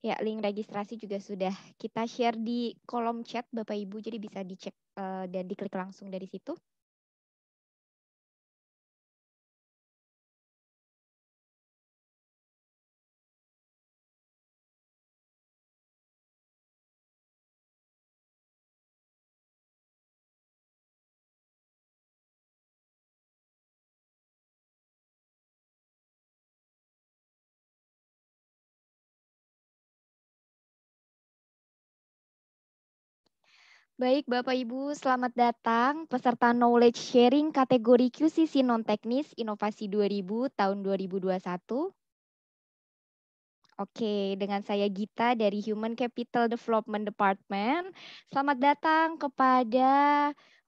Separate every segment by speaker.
Speaker 1: Ya, link registrasi juga sudah kita share di kolom chat Bapak Ibu, jadi bisa dicek dan diklik langsung dari situ. Baik, Bapak Ibu, selamat datang peserta knowledge sharing kategori QCC non-teknis Inovasi 2000 tahun 2021. Oke, dengan saya Gita dari Human Capital Development Department. Selamat datang kepada,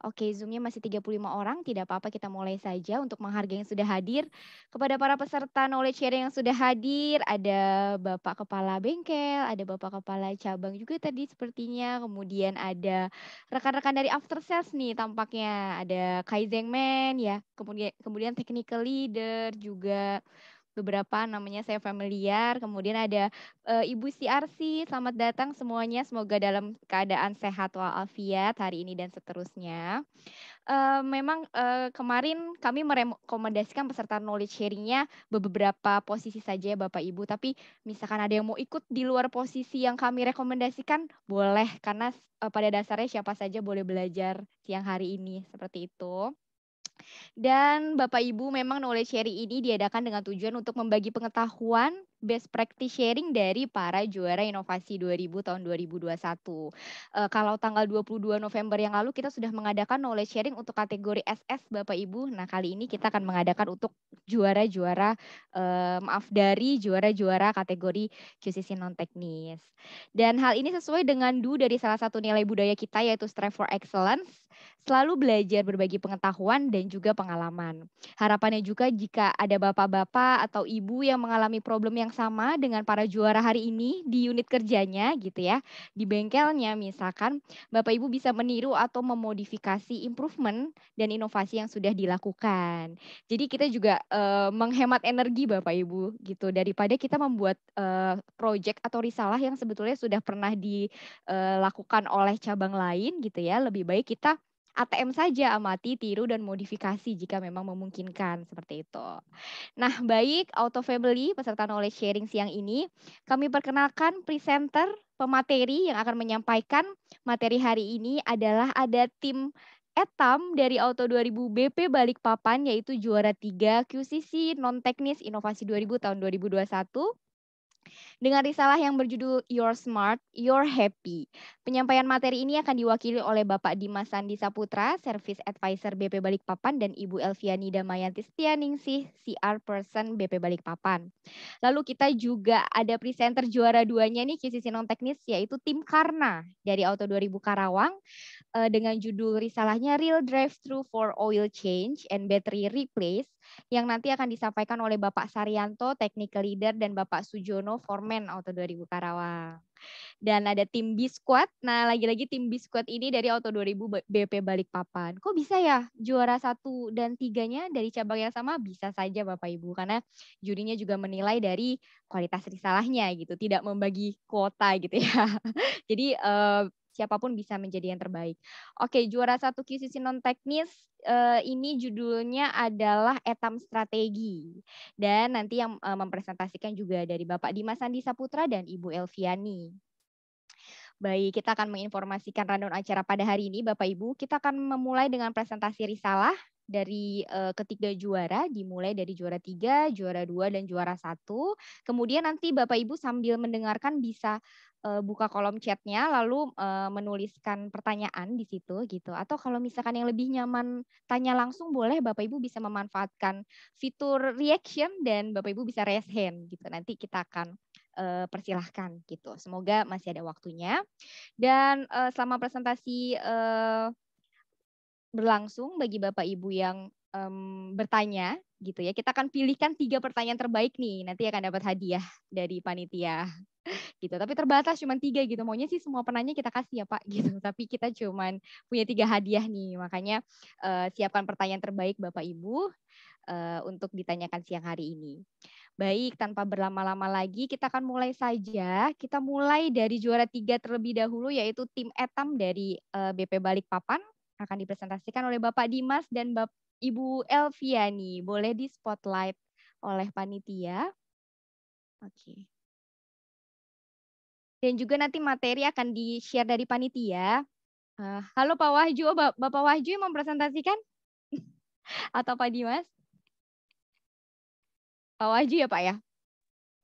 Speaker 1: oke, Zoom-nya masih 35 orang, tidak apa-apa kita mulai saja untuk menghargai yang sudah hadir. Kepada para peserta knowledge sharing yang sudah hadir, ada Bapak Kepala Bengkel, ada Bapak Kepala Cabang juga tadi sepertinya, kemudian ada rekan-rekan dari After Sales nih tampaknya, ada Kaizen Man ya, kemudian Technical Leader juga, beberapa namanya saya familiar, kemudian ada Ibu CRC, selamat datang semuanya, semoga dalam keadaan sehat walafiat hari ini dan seterusnya. Memang kemarin kami merekomendasikan peserta knowledge sharing-nya beberapa posisi saja ya Bapak Ibu, tapi misalkan ada yang mau ikut di luar posisi yang kami rekomendasikan, boleh, karena pada dasarnya siapa saja boleh belajar siang hari ini, seperti itu. Dan Bapak Ibu, memang knowledge sharing ini diadakan dengan tujuan untuk membagi pengetahuan, best practice sharing dari para juara inovasi 2000 tahun 2021. Kalau tanggal 22 November yang lalu kita sudah mengadakan knowledge sharing untuk kategori SS Bapak Ibu. Nah, kali ini kita akan mengadakan untuk juara-juara dari juara-juara kategori QCC non teknis. Dan hal ini sesuai dengan dari salah satu nilai budaya kita, yaitu Strive for Excellence, selalu belajar berbagi pengetahuan dan juga pengalaman. Harapannya juga jika ada bapak-bapak atau ibu yang mengalami problem yang sama dengan para juara hari ini di unit kerjanya gitu ya, di bengkelnya misalkan, Bapak Ibu bisa meniru atau memodifikasi improvement dan inovasi yang sudah dilakukan. Jadi kita juga menghemat energi Bapak Ibu gitu, daripada kita membuat project atau risalah yang sebetulnya sudah pernah dilakukan oleh cabang lain gitu ya, lebih baik kita ATM saja, amati, tiru, dan modifikasi jika memang memungkinkan, seperti itu. Nah, baik, Auto Family, peserta knowledge sharing siang ini, kami perkenalkan presenter, pemateri yang akan menyampaikan materi hari ini adalah ada tim Etam dari Auto 2000 BP Balikpapan, yaitu juara 3 QCC non-teknis Inovasi 2000 tahun 2021. Dengan risalah yang berjudul You're Smart, You're Happy. Penyampaian materi ini akan diwakili oleh Bapak Dimas Sandi Saputra, Service Advisor BP Balikpapan, dan Ibu Elviani Damayanti Setianingsih, CR Person BP Balikpapan. Lalu kita juga ada presenter juara 2-nya nih, QCC non-teknis, yaitu tim Karna dari Auto 2000 Karawang, dengan judul risalahnya Real Drive-Thru for Oil Change and Battery Replace, yang nanti akan disampaikan oleh Bapak Saryanto, Technical Leader, dan Bapak Sujono, Foreman Auto 2000 Karawang. Dan ada tim B-Squad. Nah, lagi-lagi tim B-Squad ini dari Auto 2000 BP Balikpapan. Kok bisa ya juara 1 dan 3-nya dari cabang yang sama? Bisa saja Bapak Ibu, karena jurinya juga menilai dari kualitas risalahnya gitu, tidak membagi kuota gitu ya. Jadi siapapun bisa menjadi yang terbaik. Oke, juara 1 QCC non teknis ini judulnya adalah Etam Strategi. Dan nanti yang mempresentasikan juga dari Bapak Dimas Sandi Saputra dan Ibu Elviani. Baik, kita akan menginformasikan rundown acara pada hari ini Bapak Ibu. Kita akan memulai dengan presentasi risalah dari ketiga juara, dimulai dari juara 3, juara 2, dan juara 1. Kemudian nanti Bapak Ibu sambil mendengarkan bisa buka kolom chatnya, lalu menuliskan pertanyaan di situ gitu. Atau kalau misalkan yang lebih nyaman tanya langsung, boleh Bapak Ibu bisa memanfaatkan fitur reaction dan Bapak Ibu bisa raise hand gitu. Nanti kita akan persilahkan gitu. Semoga masih ada waktunya. Dan selama presentasi berlangsung, bagi Bapak Ibu yang bertanya gitu ya, kita akan pilihkan 3 pertanyaan terbaik nih, nanti akan dapat hadiah dari panitia gitu. Tapi terbatas cuma 3 gitu. Maunya sih semua penanya kita kasih ya Pak gitu. Tapi kita cuma punya 3 hadiah nih. Makanya siapkan pertanyaan terbaik Bapak Ibu untuk ditanyakan siang hari ini. Baik, tanpa berlama-lama lagi, kita akan mulai saja. Kita mulai dari juara 3 terlebih dahulu, yaitu tim Etam dari BP Balikpapan. Akan dipresentasikan oleh Bapak Dimas dan Ibu Elviani. Boleh di spotlight oleh panitia. Oke. Dan juga nanti materi akan di-share dari panitia. Halo Pak Wahju, Bapak Wahju yang mempresentasikan? Atau Pak Dimas? Pak Wahju ya Pak ya?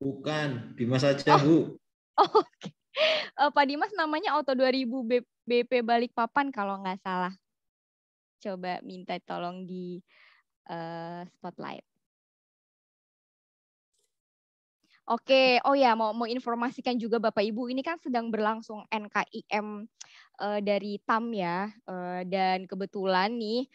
Speaker 2: Bukan, Dimas saja Bu.
Speaker 1: Oke. Pak Dimas namanya Auto 2000 BP Balikpapan kalau nggak salah. Coba minta tolong di spotlight. Oke, oh ya mau informasikan juga Bapak Ibu, ini kan sedang berlangsung NKIM dari TAM ya, dan kebetulan nih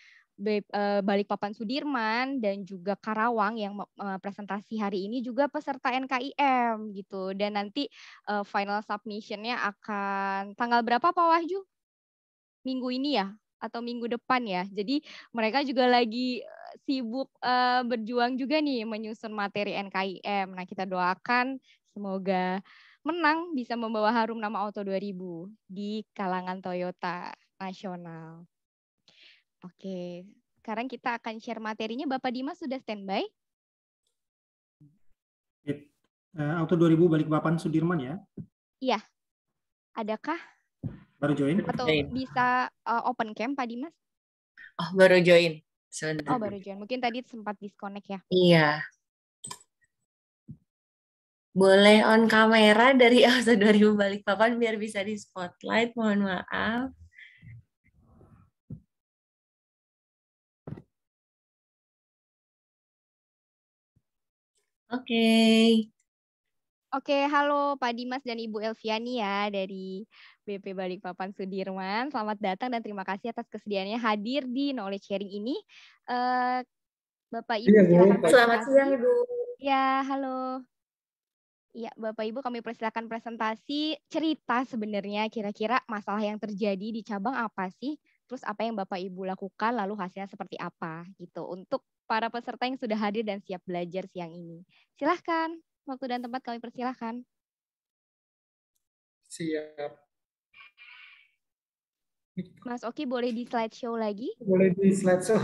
Speaker 1: Balikpapan Sudirman dan juga Karawang yang presentasi hari ini juga peserta NKIM gitu, dan nanti final submission-nya akan tanggal berapa Pak Wahyu? Minggu ini ya? Atau minggu depan ya. Jadi mereka juga lagi sibuk berjuang juga nih menyusun materi NKIM. Nah kita doakan semoga menang bisa membawa harum nama Auto 2000 di kalangan Toyota nasional. Oke, sekarang kita akan share materinya. Bapak Dimas sudah standby?
Speaker 3: Auto 2000 Balikpapan Sudirman ya?
Speaker 1: Iya. Adakah?
Speaker 3: Baru join?
Speaker 1: Atau bisa open cam Pak Dimas?
Speaker 4: Oh, baru join. Sebentar.
Speaker 1: Oh, baru join. Mungkin tadi sempat disconnect ya?
Speaker 4: Iya. Boleh on kamera dari Auto 2000 Balikpapan biar bisa di spotlight. Mohon maaf. Oke.
Speaker 1: Oke, halo Pak Dimas dan Ibu Elviani ya dari BP Balikpapan Sudirman. Selamat datang dan terima kasih atas kesediaannya hadir di knowledge sharing ini. Bapak Ibu silakan presentasi.
Speaker 4: Selamat siang Ibu.
Speaker 1: Ya, halo. Ya, Bapak Ibu kami persilakan presentasi cerita sebenarnya kira-kira masalah yang terjadi di cabang apa sih? Terus apa yang Bapak Ibu lakukan lalu hasilnya seperti apa gitu untuk para peserta yang sudah hadir dan siap belajar siang ini. Silahkan. Waktu dan tempat kami persilahkan.
Speaker 5: Siap.
Speaker 1: Mas Oki boleh di slideshow lagi?
Speaker 5: Boleh di slideshow.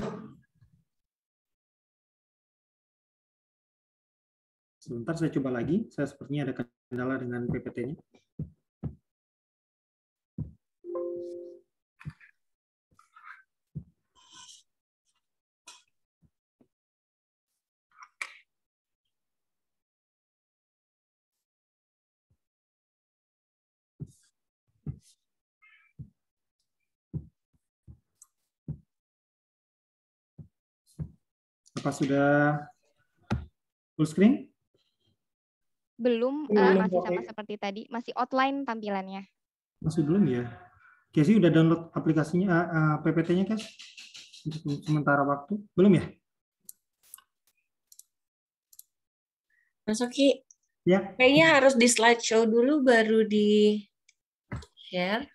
Speaker 3: Sebentar saya coba lagi. Saya sepertinya ada kendala dengan PPT-nya. Apa sudah full screen?
Speaker 1: Belum, masih sama seperti tadi. Masih outline tampilannya.
Speaker 3: Masih belum ya? Casey udah download aplikasinya, PPT-nya, Cas? Untuk sementara waktu. Belum ya?
Speaker 4: Mas Oki,
Speaker 3: Ya.
Speaker 4: kayaknya harus di slideshow dulu baru di share.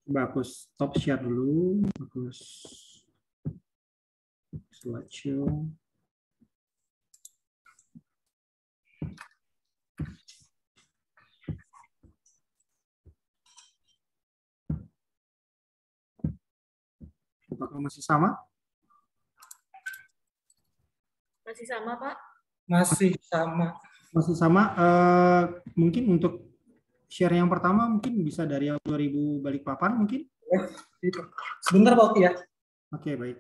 Speaker 3: Coba aku stop share dulu. Aku slideshow. Apakah masih sama?
Speaker 4: Masih sama, Pak?
Speaker 5: Masih sama.
Speaker 3: Masih sama. Mungkin untuk share yang pertama mungkin bisa dari 2000 Balikpapan mungkin.
Speaker 5: Sebentar Pak Oki ya.
Speaker 3: Oke, baik.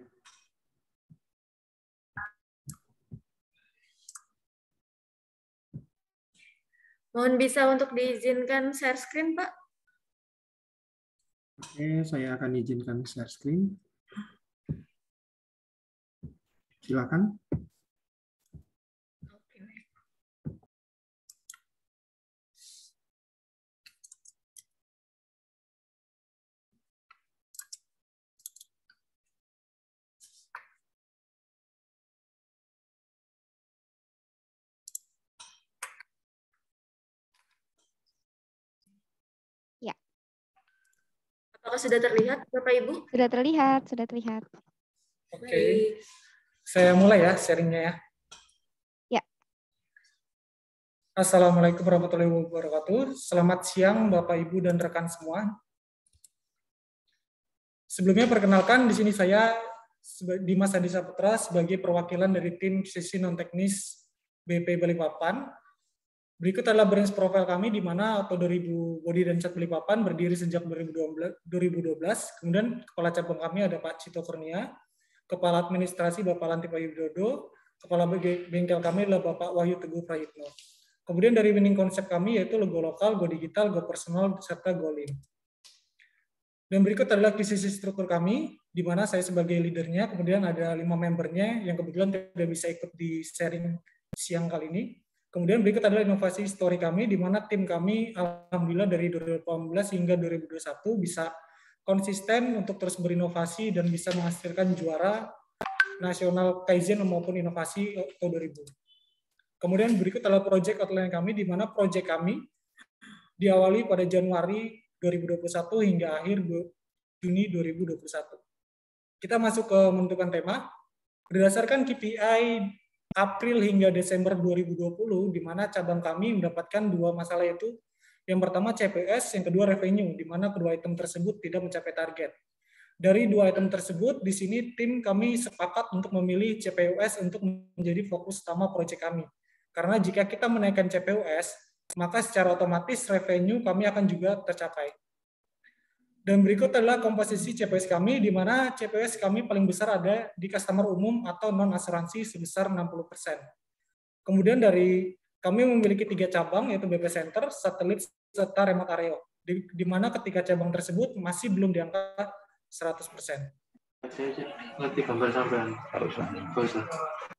Speaker 4: Mohon bisa untuk diizinkan share screen, Pak?
Speaker 3: Oke, saya akan izinkan share screen. Silakan.
Speaker 1: Ya.
Speaker 4: Apakah sudah terlihat, Bapak Ibu?
Speaker 1: Sudah terlihat, sudah terlihat.
Speaker 5: Oke. Saya mulai ya sharingnya ya. Assalamualaikum warahmatullahi wabarakatuh. Selamat siang Bapak, Ibu, dan rekan semua. Sebelumnya perkenalkan, di sini saya Dimas Adi Saputra sebagai perwakilan dari tim sisi non-teknis BP Balikpapan. Berikut adalah branch profile kami, di mana Auto 2000 Body dan Cat Balikpapan berdiri sejak 2012. Kemudian kepala cabang kami ada Pak Cito Kurnia, kepala administrasi Bapak Lantipa Widodo, kepala bengkel kami adalah Bapak Wahyu Teguh Prayitno. Kemudian dari winning konsep kami yaitu logo lokal, go digital, go personal, serta go lean. Dan berikut adalah sisi struktur kami, di mana saya sebagai leadernya, kemudian ada 5 membernya yang kebetulan tidak bisa ikut di sharing siang kali ini. Kemudian berikut adalah inovasi story kami, di mana tim kami alhamdulillah dari 2018 hingga 2021 bisa konsisten untuk terus berinovasi dan bisa menghasilkan juara nasional Kaizen maupun inovasi tahun 2000. Kemudian berikut adalah proyek outline kami, di mana proyek kami diawali pada Januari 2021 hingga akhir Juni 2021. Kita masuk ke menentukan tema. Berdasarkan KPI April hingga Desember 2020, di mana cabang kami mendapatkan 2 masalah, yaitu yang pertama CPS, yang kedua revenue, di mana kedua item tersebut tidak mencapai target. Dari 2 item tersebut, di sini tim kami sepakat untuk memilih CPUS untuk menjadi fokus utama proyek kami. Karena jika kita menaikkan CPUS, maka secara otomatis revenue kami akan juga tercapai. Dan berikut adalah komposisi CPUS kami, di mana CPUS kami paling besar ada di customer umum atau non-asuransi sebesar 60%. Kemudian dari kami memiliki 3 cabang, yaitu BP Center, Satelit, serta Remote Area, di mana ketiga cabang tersebut masih belum di angka 100%.
Speaker 6: Ngerti gambar sampean.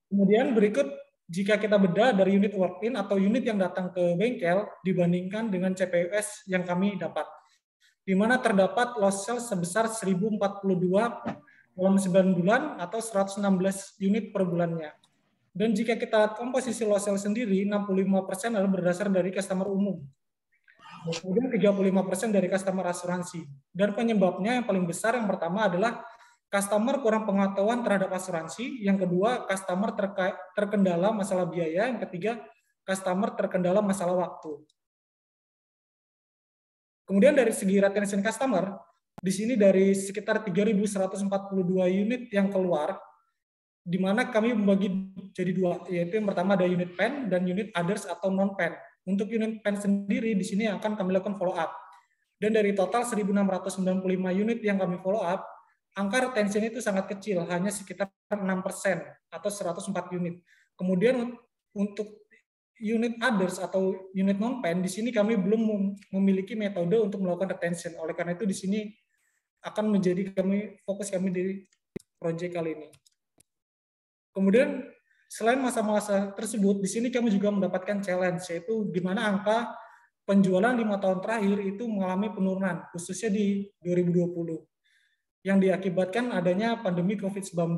Speaker 5: Kemudian berikut, jika kita bedah dari unit walk-in atau unit yang datang ke bengkel dibandingkan dengan CPUS yang kami dapat, di mana terdapat loss sales sebesar 1042 dalam 9 bulan atau 116 unit per bulannya. Dan jika kita lihat komposisi loss sales sendiri, 65% adalah berdasar dari customer umum. Kemudian 35% dari customer asuransi. Dan penyebabnya yang paling besar, yang pertama adalah customer kurang pengetahuan terhadap asuransi, yang kedua customer terkendala masalah biaya, yang ketiga customer terkendala masalah waktu. Kemudian dari segi retention customer, di sini dari sekitar 3.142 unit yang keluar, di mana kami membagi jadi 2, yaitu yang pertama ada unit pen dan unit others atau non pen. Untuk unit pen sendiri di sini akan kami lakukan follow up. Dan dari total 1.695 unit yang kami follow up, angka retention itu sangat kecil, hanya sekitar 6% atau 104 unit. Kemudian untuk unit others atau unit non-pen, di sini kami belum memiliki metode untuk melakukan retention. Oleh karena itu di sini akan menjadi fokus kami di proyek kali ini. Kemudian selain masa-masa tersebut, di sini kami juga mendapatkan challenge, yaitu di mana angka penjualan 5 tahun terakhir itu mengalami penurunan, khususnya di 2020. Yang diakibatkan adanya pandemi COVID-19,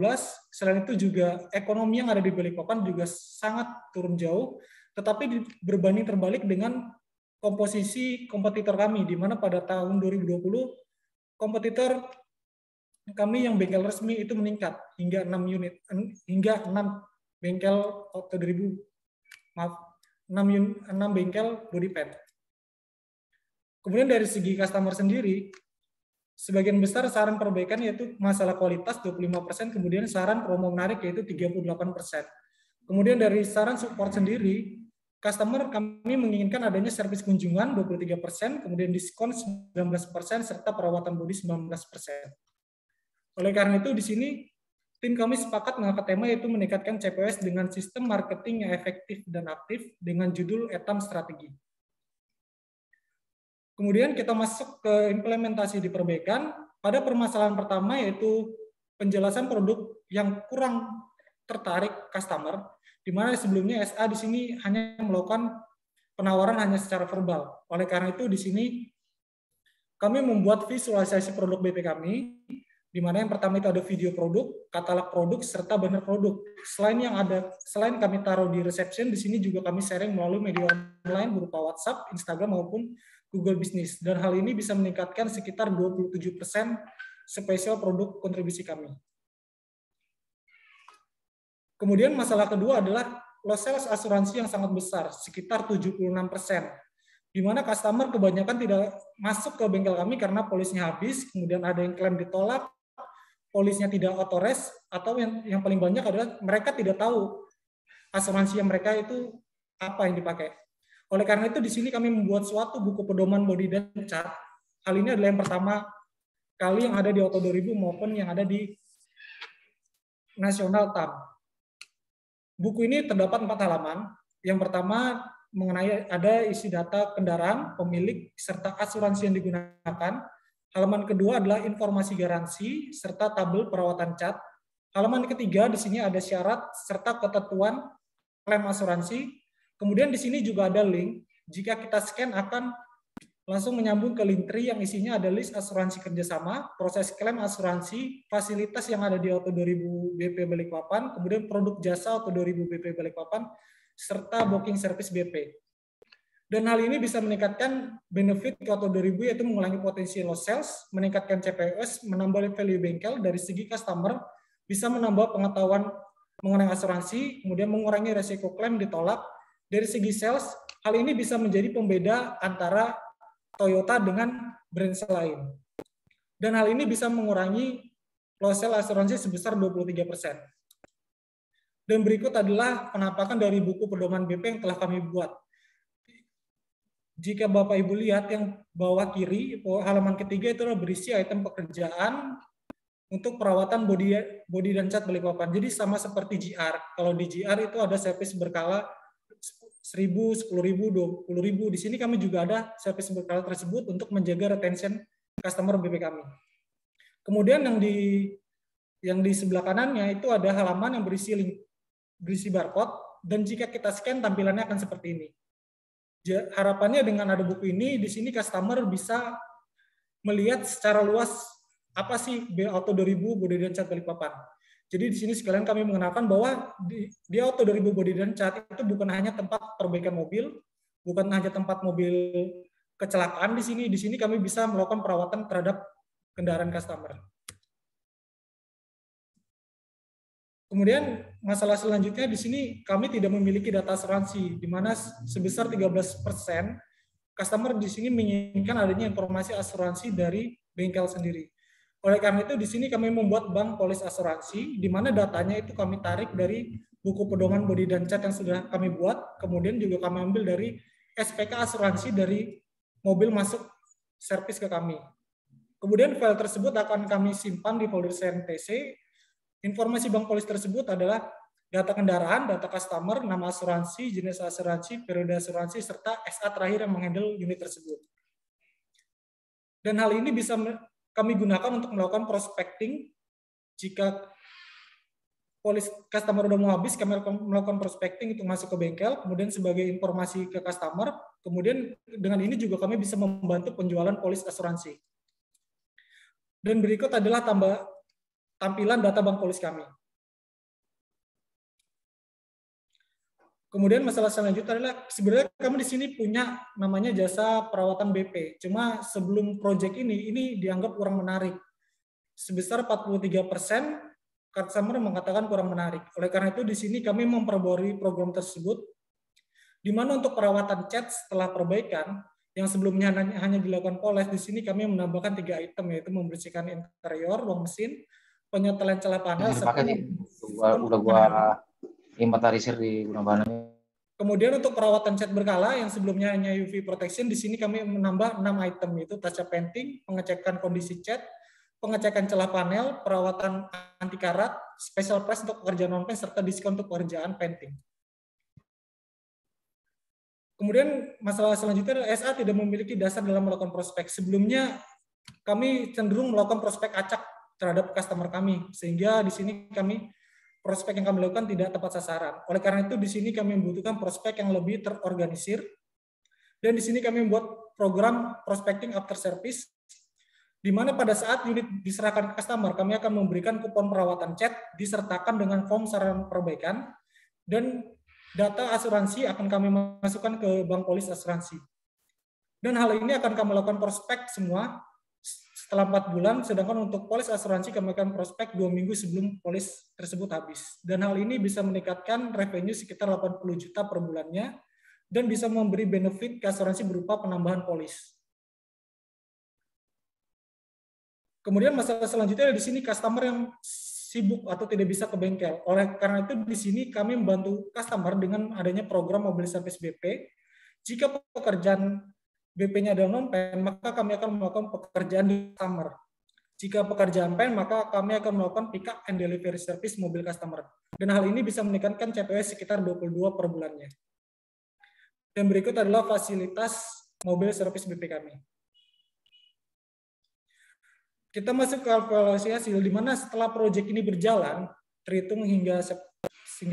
Speaker 5: selain itu juga ekonomi yang ada di Balikpapan juga sangat turun jauh, tetapi berbanding terbalik dengan komposisi kompetitor kami, di mana pada tahun 2020, kompetitor kami yang bengkel resmi itu meningkat hingga 6 unit, hingga 6 bengkel Auto 2000, maaf, 6 bengkel body pen. Kemudian dari segi customer sendiri, sebagian besar saran perbaikan yaitu masalah kualitas 25%, kemudian saran promo menarik yaitu 38%. Kemudian dari saran support sendiri, customer kami menginginkan adanya servis kunjungan 23%, kemudian diskon 19%, serta perawatan bodi 19%. Oleh karena itu di sini tim kami sepakat mengangkat tema yaitu meningkatkan CPUS dengan sistem marketing yang efektif dan aktif dengan judul Etam Strategi. Kemudian kita masuk ke implementasi di perbaikan. Pada permasalahan pertama yaitu penjelasan produk yang kurang tertarik customer, di mana sebelumnya SA di sini hanya melakukan penawaran hanya secara verbal. Oleh karena itu di sini kami membuat visualisasi produk BP kami, di mana yang pertama itu ada video produk, katalog produk, serta banner produk. Selain kami taruh di reception, di sini juga kami sharing melalui media online berupa WhatsApp, Instagram maupun Google Business. Dan hal ini bisa meningkatkan sekitar 27% spesial produk kontribusi kami. Kemudian masalah kedua adalah loss sales asuransi yang sangat besar, sekitar 76%. Di mana customer kebanyakan tidak masuk ke bengkel kami karena polisnya habis, kemudian ada yang klaim ditolak, polisnya tidak authorize, atau yang paling banyak adalah mereka tidak tahu asuransi yang mereka itu apa yang dipakai. Oleh karena itu di sini kami membuat suatu buku pedoman bodi dan cat. Hal ini adalah yang pertama kali yang ada di Auto 2000 maupun yang ada di Nasional TAM. Buku ini terdapat 4 halaman. Yang pertama mengenai ada isi data kendaraan, pemilik, serta asuransi yang digunakan. Halaman kedua adalah informasi garansi, serta tabel perawatan cat. Halaman ketiga di sini ada syarat, serta ketentuan klaim asuransi. Kemudian di sini juga ada link. Jika kita scan akan langsung menyambung ke Linktree yang isinya ada list asuransi kerjasama, proses klaim asuransi, fasilitas yang ada di Auto 2000 BP Balikpapan, kemudian produk jasa Auto 2000 BP Balikpapan, serta booking service BP. Dan hal ini bisa meningkatkan benefit ke Auto 2000 yaitu mengurangi potensi loss sales, meningkatkan CPOS, menambah value bengkel dari segi customer, bisa menambah pengetahuan mengenai asuransi, kemudian mengurangi resiko klaim ditolak. Dari segi sales, hal ini bisa menjadi pembeda antara Toyota dengan brand lain. Dan hal ini bisa mengurangi loss sale asuransi sebesar 23%. Dan berikut adalah penampakan dari buku pedoman BP yang telah kami buat. Jika Bapak Ibu lihat yang bawah kiri, halaman ketiga itu adalah berisi item pekerjaan untuk perawatan bodi dan cat Balikpapan. Jadi sama seperti GR. Kalau di GR itu ada servis berkala 1.000, 10.000, 20.000. Di sini kami juga ada servis berkala tersebut untuk menjaga retention customer BP kami. Kemudian yang di sebelah kanannya itu ada halaman yang berisi link, berisi barcode, dan jika kita scan tampilannya akan seperti ini. Harapannya dengan ada buku ini, di sini customer bisa melihat secara luas apa sih Auto 2000 bodi dan cat Balikpapan. Jadi di sini sekalian kami mengenalkan bahwa di Auto 2000 bodi dan cat itu bukan hanya tempat perbaikan mobil, bukan hanya tempat mobil kecelakaan di sini. Di sini kami bisa melakukan perawatan terhadap kendaraan customer. Kemudian masalah selanjutnya di sini kami tidak memiliki data asuransi, di mana sebesar 13% customer di sini menginginkan adanya informasi asuransi dari bengkel sendiri. Oleh karena itu, di sini kami membuat bank polis asuransi, di mana datanya itu kami tarik dari buku pedoman bodi dan cat yang sudah kami buat, kemudian juga kami ambil dari SPK asuransi dari mobil masuk servis ke kami. Kemudian file tersebut akan kami simpan di folder CNTC. Informasi bank polis tersebut adalah data kendaraan, data customer, nama asuransi, jenis asuransi, periode asuransi, serta SA terakhir yang menghandle unit tersebut. Dan hal ini bisa kami gunakan untuk melakukan prospecting. Jika polis customer udah mau habis, kami melakukan prospecting untuk masuk ke bengkel, kemudian sebagai informasi ke customer, kemudian dengan ini juga kami bisa membantu penjualan polis asuransi. Dan berikut adalah tampilan data bank polis kami. Kemudian masalah selanjutnya adalah sebenarnya kami di sini punya namanya jasa perawatan BP. Cuma sebelum proyek ini dianggap kurang menarik. Sebesar 43% customer mengatakan kurang menarik. Oleh karena itu di sini kami memperbarui program tersebut, di mana untuk perawatan cat setelah perbaikan yang sebelumnya hanya dilakukan poles, di sini kami menambahkan 3 item, yaitu membersihkan interior, ruang mesin, penyetelan celah panel,
Speaker 7: udah gua inventarisir di gudang bahan.
Speaker 5: Kemudian untuk perawatan cat berkala yang sebelumnya hanya UV protection, di sini kami menambah 6 item, yaitu touch up painting, pengecekan kondisi cat, pengecekan celah panel, perawatan anti karat, special price untuk pekerjaan non-paint, serta diskon untuk pekerjaan painting. Kemudian masalah selanjutnya adalah SA tidak memiliki dasar dalam melakukan prospek. Sebelumnya kami cenderung melakukan prospek acak terhadap customer kami, sehingga di sini prospek yang kami lakukan tidak tepat sasaran. Oleh karena itu di sini kami membutuhkan prospek yang lebih terorganisir, dan di sini kami membuat program prospecting after service, di mana pada saat unit diserahkan ke customer, kami akan memberikan kupon perawatan cat disertakan dengan form saran perbaikan, dan data asuransi akan kami masukkan ke bank polis asuransi. Dan hal ini akan kami lakukan prospek semua setelah 4 bulan, sedangkan untuk polis asuransi kami akan prospek 2 minggu sebelum polis tersebut habis. Dan hal ini bisa meningkatkan revenue sekitar 80 juta per bulannya dan bisa memberi benefit ke asuransi berupa penambahan polis. Kemudian masalah selanjutnya di sini customer yang sibuk atau tidak bisa ke bengkel. Oleh karena itu di sini kami membantu customer dengan adanya program mobil service BP. Jika pekerjaan BP-nya adalah non-pen, maka kami akan melakukan pekerjaan di customer. Jika pekerjaan pen, maka kami akan melakukan pick up and delivery service mobil customer. Dan hal ini bisa meningkatkan CPWS sekitar 22 per bulannya. Dan berikut adalah fasilitas mobil service BP kami. Kita masuk ke evaluasi hasil, di mana setelah proyek ini berjalan, terhitung hingga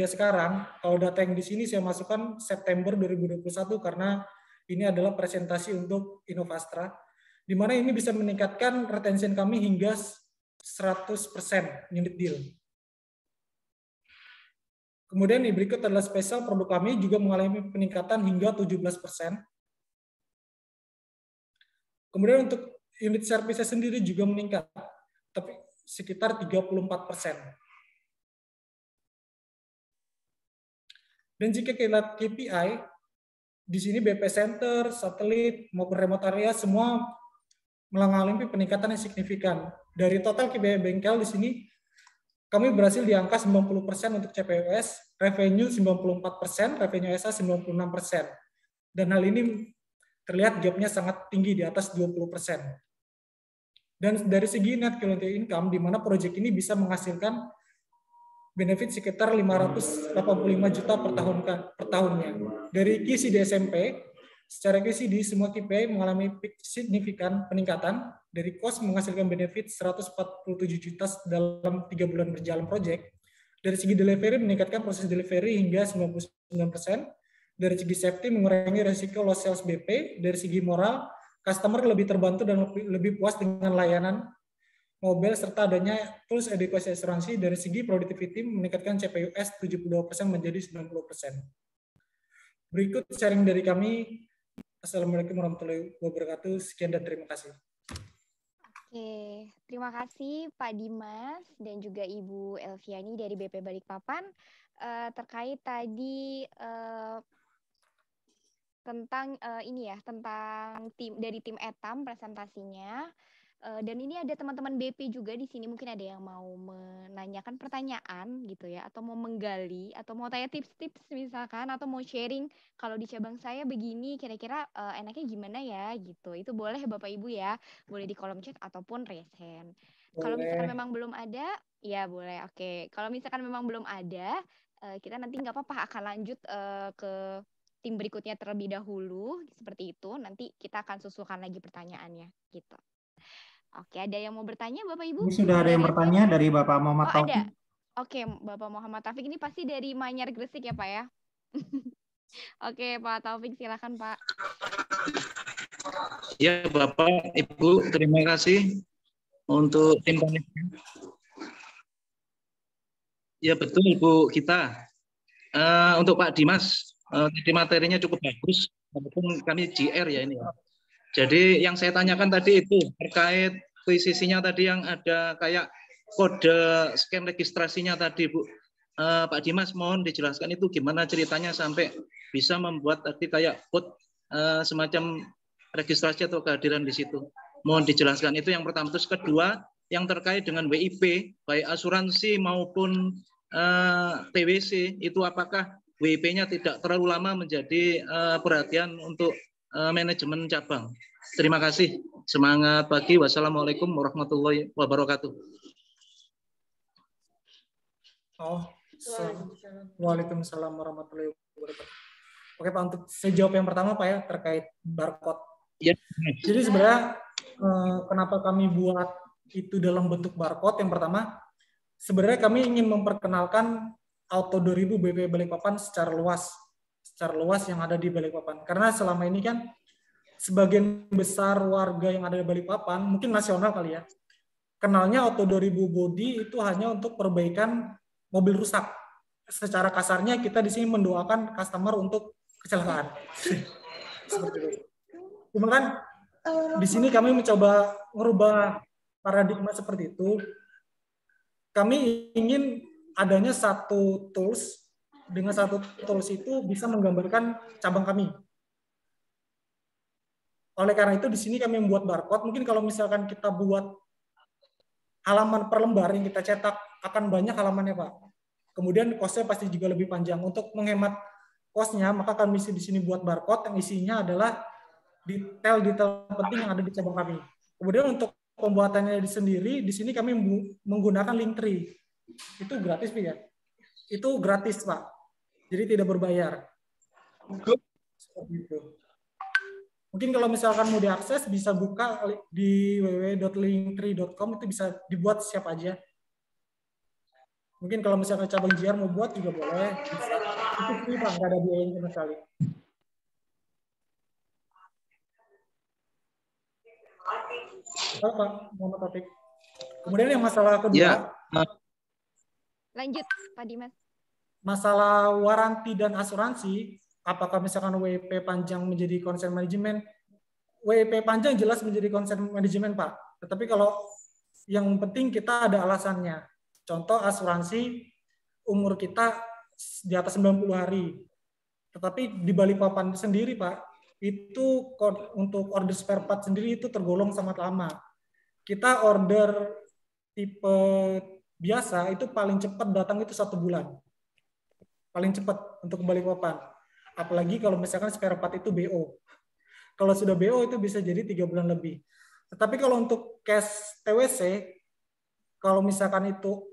Speaker 5: sekarang, kalau data yang di sini saya masukkan September 2021 karena ini adalah presentasi untuk Innovastra, di mana ini bisa meningkatkan retention kami hingga 100% unit deal. Kemudian di berikut adalah spesial produk kami juga mengalami peningkatan hingga 17%. Kemudian untuk unit service sendiri juga meningkat, tapi sekitar 34%. Dan jika kita lihat KPI, di sini BP Center, satelit, maupun remote area semua mengalami peningkatan yang signifikan. Dari total KPI bengkel di sini, kami berhasil di angka 90% untuk CPWS, revenue 94%, revenue SA 96%. Dan hal ini terlihat gapnya sangat tinggi di atas 20%. Dan dari segi net cumulative income, di mana proyek ini bisa menghasilkan benefit sekitar 585 juta per tahunnya. Dari KISI di SMP, secara KISI di semua KPI mengalami signifikan peningkatan. Dari cost menghasilkan benefit 147 juta dalam 3 bulan berjalan proyek. Dari segi delivery meningkatkan proses delivery hingga 99%. Dari segi safety mengurangi resiko loss sales BP. Dari segi moral, customer lebih terbantu dan lebih puas dengan layanan mobil serta adanya tools edukasi asuransi. Dari segi productivity meningkatkan CPUS 72% menjadi 90%. Berikut sharing dari kami. Assalamualaikum warahmatullahi wabarakatuh. Sekian dan terima kasih.
Speaker 1: Oke, terima kasih Pak Dimas dan juga Ibu Elviani dari BP Balikpapan terkait tadi tentang ini ya, tentang dari tim Etam presentasinya. Dan ini ada teman-teman BP juga di sini, mungkin ada yang mau menanyakan pertanyaan gitu ya, atau mau menggali, atau mau tanya tips-tips misalkan, atau mau sharing kalau di cabang saya begini, kira-kira enaknya gimana ya gitu. Itu boleh Bapak Ibu ya, boleh di kolom chat ataupun raise hand. Kalau misalkan memang belum ada, ya boleh. Oke, kalau misalkan memang belum ada, kita nanti nggak apa-apa akan lanjut ke tim berikutnya terlebih dahulu, seperti itu. Nanti kita akan susulkan lagi pertanyaannya gitu. Oke, ada yang mau bertanya Bapak Ibu?
Speaker 3: Ini sudah ada yang bertanya dari Bapak Muhammad Taufik.
Speaker 1: Ada. Oke, Bapak Muhammad Taufik ini pasti dari Manyar Gresik ya Pak ya? Oke, Pak Taufik silakan Pak.
Speaker 8: Ya Bapak, Ibu, terima kasih untuk tim panitia. Ya betul Bu kita. Untuk Pak Dimas, tadi materinya cukup bagus, walaupun kami GR ya ini. Jadi yang saya tanyakan tadi itu terkait akuisisinya tadi yang ada kayak kode scan registrasinya tadi Bu. Pak Dimas mohon dijelaskan itu gimana ceritanya sampai bisa membuat tadi kayak code semacam registrasi atau kehadiran di situ. Mohon dijelaskan itu yang pertama. Terus kedua yang terkait dengan WIP baik asuransi maupun TWC itu apakah WIP-nya tidak terlalu lama menjadi perhatian untuk manajemen cabang. Terima kasih. Semangat pagi. Wassalamualaikum warahmatullahi wabarakatuh.
Speaker 5: Waalaikumsalam warahmatullahi wabarakatuh. Oke Pak, untuk saya jawab yang pertama Pak ya terkait barcode.
Speaker 8: Ya.
Speaker 5: Jadi sebenarnya kenapa kami buat itu dalam bentuk barcode? Yang pertama, sebenarnya kami ingin memperkenalkan Auto 2000 BP Balikpapan secara luas yang ada di Balikpapan. Karena selama ini kan sebagian besar warga yang ada di Balikpapan, mungkin nasional kali ya, kenalnya Auto 2000 Body itu hanya untuk perbaikan mobil rusak. Secara kasarnya kita di sini mendoakan customer untuk kecelakaan. Seperti itu. Cuma kan di sini kami mencoba merubah paradigma seperti itu. Kami ingin adanya satu tools, dengan satu tools itu bisa menggambarkan cabang kami. Oleh karena itu di sini kami membuat barcode. Mungkin kalau misalkan kita buat halaman per lembar yang kita cetak akan banyak halamannya, Pak. Kemudian cost-nya pasti juga lebih panjang. Untuk menghemat cost-nya, maka kami di sini buat barcode yang isinya adalah detail-detail penting yang ada di cabang kami. Kemudian untuk pembuatannya sendiri, di sini kami menggunakan Linktree. Itu gratis, Pak ya? Itu gratis, Pak. Jadi tidak berbayar. Seperti itu. Mungkin kalau misalkan mau diakses, bisa buka di www.linktree.com, itu bisa dibuat siapa aja. Mungkin kalau misalkan cabang JR mau buat juga boleh. Bisa. Itu free, Pak. Nggak ada biaya sama sekali. Pak, mau topik. Kemudian yang masalah kedua.
Speaker 8: Ya.
Speaker 1: Lanjut, Pak Dimas.
Speaker 5: Masalah waranti dan asuransi, apakah misalkan WP panjang menjadi concern manajemen? WP panjang jelas menjadi concern manajemen, Pak. Tetapi kalau yang penting kita ada alasannya. Contoh asuransi, umur kita di atas 90 hari. Tetapi di Balikpapan sendiri, Pak, itu untuk order spare part sendiri itu tergolong sangat lama. Kita order tipe biasa itu paling cepat datang itu 1 bulan. Paling cepat untuk Balikpapan. Apalagi kalau misalkan spare part itu BO. Kalau sudah BO itu bisa jadi 3 bulan lebih. Tetapi kalau untuk cash TWC, kalau misalkan itu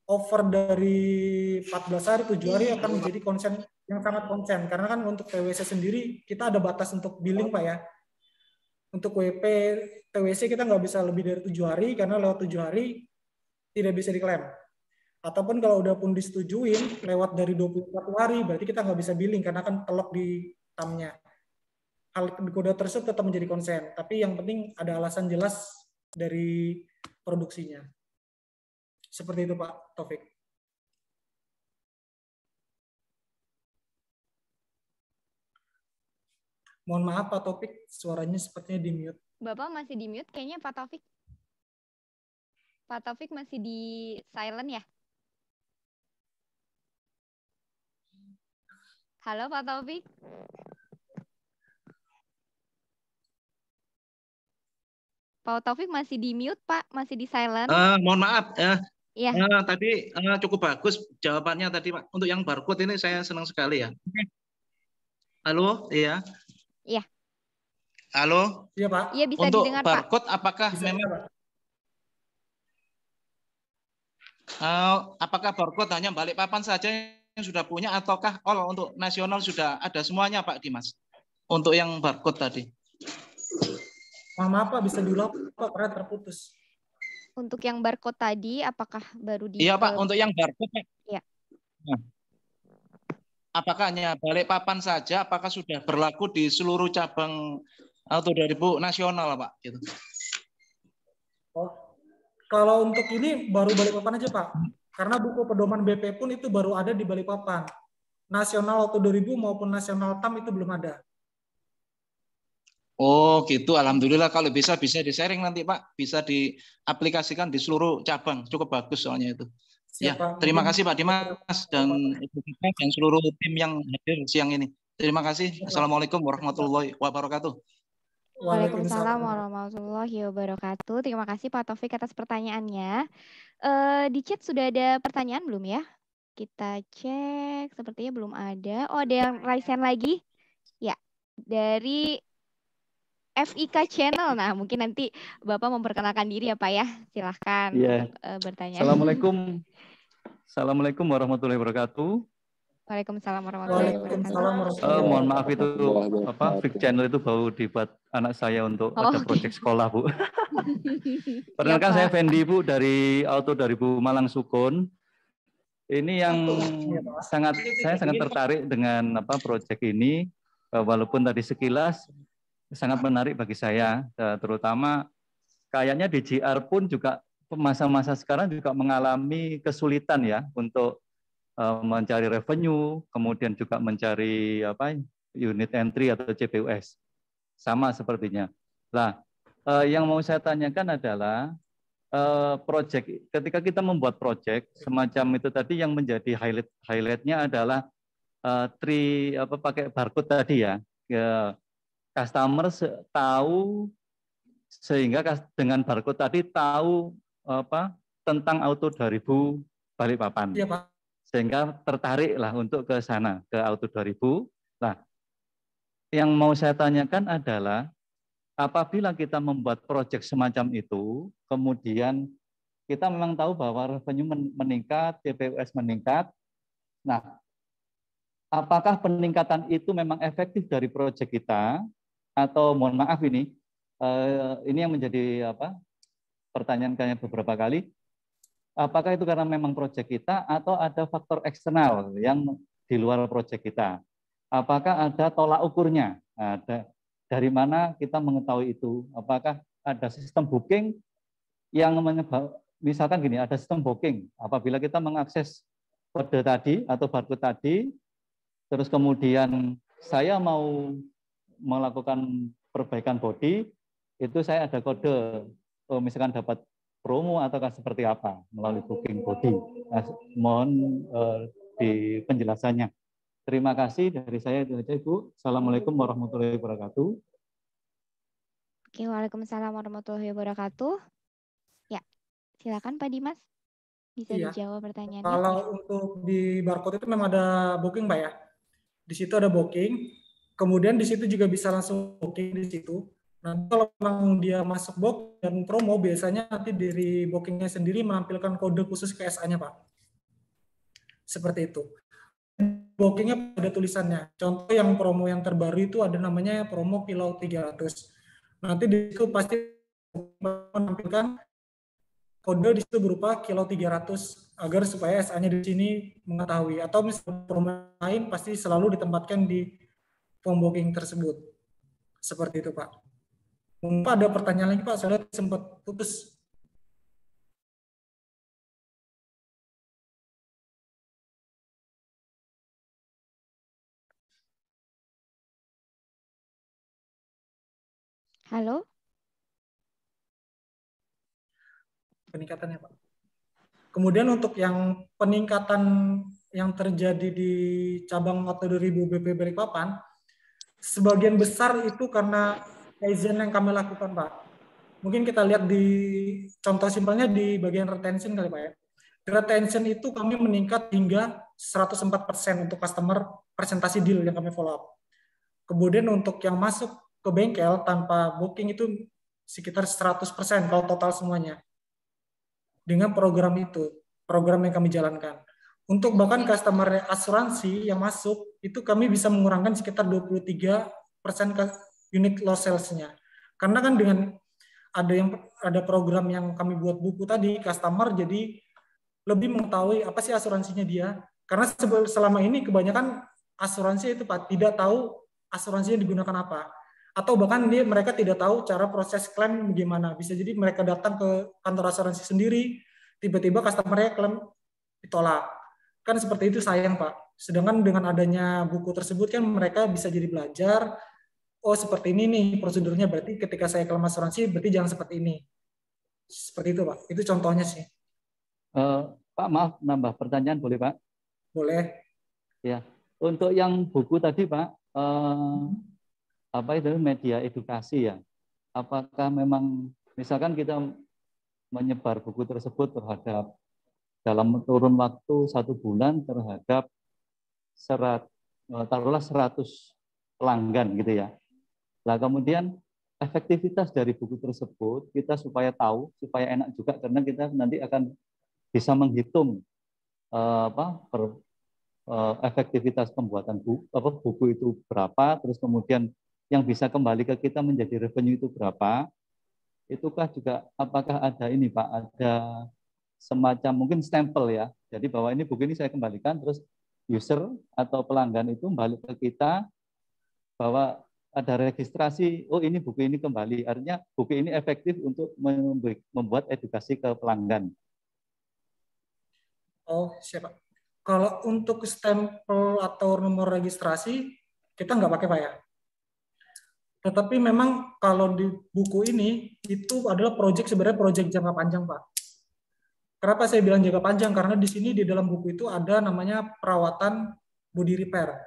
Speaker 5: over dari 14 hari, 7 hari akan menjadi konsen yang sangat konsen. Karena kan untuk TWC sendiri kita ada batas untuk billing, Pak ya. Untuk WP TWC kita nggak bisa lebih dari 7 hari, karena lewat 7 hari tidak bisa diklaim. Ataupun kalau udah pun disetujuin lewat dari 21 hari, berarti kita nggak bisa billing karena kan telok di tamnya. Hal kode tersebut tetap menjadi konsen, tapi yang penting ada alasan jelas dari produksinya. Seperti itu, Pak Taufik. Mohon maaf Pak Taufik, suaranya sepertinya di mute.
Speaker 1: Bapak masih di mute kayaknya, Pak Taufik. Pak Taufik masih di silent ya? Halo Pak Taufik. Pak Taufik masih di mute, Pak, masih di silent.
Speaker 8: Mohon maaf
Speaker 1: Iya.
Speaker 8: tadi cukup bagus jawabannya tadi, Pak. Untuk yang barcode ini saya senang sekali ya. Halo, iya.
Speaker 1: Iya.
Speaker 8: Halo.
Speaker 5: Iya, Pak.
Speaker 1: Iya, bisa
Speaker 8: untuk
Speaker 1: didengar,
Speaker 8: barcode,
Speaker 1: Pak.
Speaker 8: apakah
Speaker 5: Bisa
Speaker 8: memang
Speaker 5: Pak.
Speaker 8: Apakah barcode hanya Balikpapan saja yang sudah punya, ataukah all untuk nasional sudah ada semuanya, Pak Dimas? Untuk yang barcode tadi.
Speaker 5: Maaf Pak, bisa diulang Pak, karena terputus.
Speaker 1: Untuk yang barcode tadi, apakah baru di...
Speaker 8: Iya Pak, untuk yang barcode, Pak.
Speaker 1: Iya.
Speaker 8: Nah, apakah hanya Balikpapan saja? Apakah sudah berlaku di seluruh cabang Auto 2000 nasional, Pak? Gitu.
Speaker 5: Oh, kalau untuk ini baru Balikpapan aja, Pak. Karena buku pedoman BP pun itu baru ada di Balikpapan. Nasional Auto 2000 maupun nasional TAM itu belum ada.
Speaker 8: Oh gitu, alhamdulillah. Kalau bisa di-sharing nanti Pak, bisa diaplikasikan di seluruh cabang. Cukup bagus soalnya itu.
Speaker 5: Siap,
Speaker 8: Ya,
Speaker 5: Pak.
Speaker 8: terima kasih Pak Dimas dan Ibu Kita dan seluruh tim yang hadir siang ini. Terima kasih. Assalamualaikum warahmatullahi wabarakatuh.
Speaker 1: Waalaikumsalam warahmatullahi wabarakatuh. Terima kasih Pak Taufik atas pertanyaannya. Di chat sudah ada pertanyaan belum ya? Kita cek, sepertinya belum ada. Oh, ada yang raise hand lagi? Ya, dari FIK Channel. Nah, mungkin nanti Bapak memperkenalkan diri ya Pak ya. Silahkan untuk bertanya.
Speaker 9: Assalamualaikum warahmatullahi wabarakatuh.
Speaker 1: Waalaikumsalam warahmatullahi wabarakatuh.
Speaker 9: Mohon maaf itu FIK Channel itu baru dibuat anak saya untuk ada proyek sekolah, Bu. Perkenalkan saya Fendi, Bu, dari Auto 2000 Malang Sukun. Ini yang saya sangat tertarik dengan proyek ini, walaupun tadi sekilas sangat menarik bagi saya, terutama kayaknya DJR pun juga masa-masa sekarang juga mengalami kesulitan ya untuk mencari revenue, kemudian juga mencari unit entry atau CPUS. sama sepertinya. Nah, yang mau saya tanyakan adalah project, ketika kita membuat project semacam itu tadi, yang menjadi highlightnya adalah pakai barcode tadi ya. Customer tahu, sehingga dengan barcode tadi tahu tentang Auto 2000 Balikpapan.
Speaker 5: Iya, Pak.
Speaker 9: Sehingga tertariklah untuk ke sana, ke Auto 2000. Nah, yang mau saya tanyakan adalah apabila kita membuat proyek semacam itu, kemudian kita memang tahu bahwa revenue meningkat, TPUS meningkat. Nah, apakah peningkatan itu memang efektif dari proyek kita, atau mohon maaf ini yang menjadi pertanyaan kayaknya beberapa kali, apakah itu karena memang proyek kita atau ada faktor eksternal yang di luar proyek kita? Apakah ada tolak ukurnya? Ada, dari mana kita mengetahui itu? Apakah ada sistem booking yang misalkan gini, ada sistem booking apabila kita mengakses kode tadi atau barcode tadi, terus kemudian saya mau melakukan perbaikan body, itu saya ada kode, misalkan dapat promo ataukah seperti apa melalui booking body. Nah, mohon di penjelasannya. Terima kasih dari saya itu saja, Ibu. Assalamualaikum warahmatullahi wabarakatuh.
Speaker 1: Oke, waalaikumsalam warahmatullahi wabarakatuh. Ya, silakan Pak Dimas. Bisa dijawab pertanyaannya.
Speaker 5: Kalau untuk di barcode itu memang ada booking, Pak ya. Di situ ada booking. Kemudian di situ juga bisa langsung booking di situ. Nah, kalau memang dia masuk box dan promo, biasanya nanti dari bookingnya sendiri menampilkan kode khusus ke SA-nya, Pak. Seperti itu. Bookingnya ada tulisannya. Contoh yang promo yang terbaru itu ada namanya promo Pilau 300. Nanti di situ pasti menampilkan kode di situ berupa kilo 300 agar supaya SA-nya di sini mengetahui. Atau misalnya promo lain pasti selalu ditempatkan di form booking tersebut. Seperti itu, Pak. Pak, ada pertanyaan lagi, Pak? Saya lihat sempat putus.
Speaker 1: Halo?
Speaker 5: Peningkatannya, Pak. Kemudian untuk yang peningkatan yang terjadi di cabang Auto 2000 BP Balikpapan, sebagian besar itu karena kaizen yang kami lakukan, Pak. Mungkin kita lihat di contoh simpelnya di bagian retention kali, Pak ya. Di retention itu kami meningkat hingga 104% untuk customer presentasi deal yang kami follow up. Kemudian untuk yang masuk ke bengkel tanpa booking itu sekitar 100% kalau total semuanya. Dengan program itu, program yang kami jalankan. Untuk bahkan customer asuransi yang masuk, itu kami bisa mengurangkan sekitar 23% unit loss sales-nya. Karena kan dengan ada program yang kami buat buku tadi, customer jadi lebih mengetahui apa sih asuransinya dia. Karena selama ini kebanyakan asuransi itu Pak tidak tahu asuransinya digunakan apa. Atau bahkan mereka tidak tahu cara proses klaim bagaimana. Bisa jadi mereka datang ke kantor asuransi sendiri, tiba-tiba customer-nya klaim ditolak. Kan seperti itu sayang, Pak. Sedangkan dengan adanya buku tersebut kan mereka bisa jadi belajar, oh seperti ini nih prosedurnya, berarti ketika saya klaim asuransi berarti jangan seperti ini. Seperti itu, Pak. Itu contohnya sih.
Speaker 9: Pak, maaf nambah pertanyaan boleh, Pak?
Speaker 5: Boleh.
Speaker 9: Ya. Untuk yang buku tadi, Pak, apa itu media edukasi ya? Apakah memang misalkan kita menyebar buku tersebut terhadap dalam turun waktu 1 bulan terhadap taruhlah 100 pelanggan gitu ya. Nah kemudian efektivitas dari buku tersebut kita supaya tahu, supaya enak juga karena kita nanti akan bisa menghitung efektivitas pembuatan buku itu berapa, terus kemudian yang bisa kembali ke kita menjadi revenue itu berapa. Itukah juga apakah ada ini Pak, ada semacam mungkin stempel ya. Jadi bahwa ini buku ini saya kembalikan, terus user atau pelanggan itu balik ke kita bahwa ada registrasi, oh ini buku ini kembali. Artinya buku ini efektif untuk membuat edukasi ke pelanggan.
Speaker 5: Oh, siapa? Kalau untuk stempel atau nomor registrasi, kita nggak pakai, Pak ya. Tetapi memang kalau di buku ini itu adalah sebenarnya proyek jangka panjang, Pak. Kenapa saya bilang jangka panjang? Karena di sini di dalam buku itu ada namanya perawatan body repair.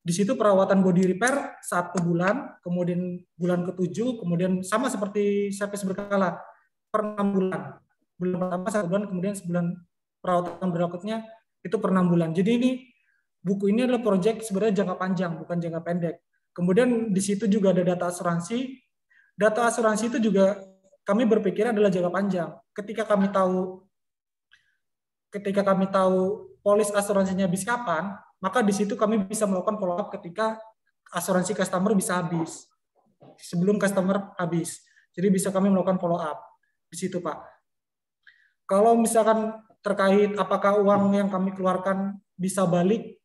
Speaker 5: Di situ perawatan body repair 1 bulan, kemudian bulan ke-7, kemudian sama seperti service berkala per 6 bulan. Bulan pertama 1 bulan, kemudian sebulan perawatan berikutnya itu per 6 bulan. Jadi ini buku ini adalah proyek sebenarnya jangka panjang, bukan jangka pendek. Kemudian di situ juga ada data asuransi. Data asuransi itu juga kami berpikir adalah jangka panjang. Ketika kami tahu polis asuransinya habis kapan, maka di situ kami bisa melakukan follow up ketika asuransi customer bisa habis. Sebelum customer habis. Jadi bisa kami melakukan follow up di situ, Pak. Kalau misalkan terkait apakah uang yang kami keluarkan bisa balik,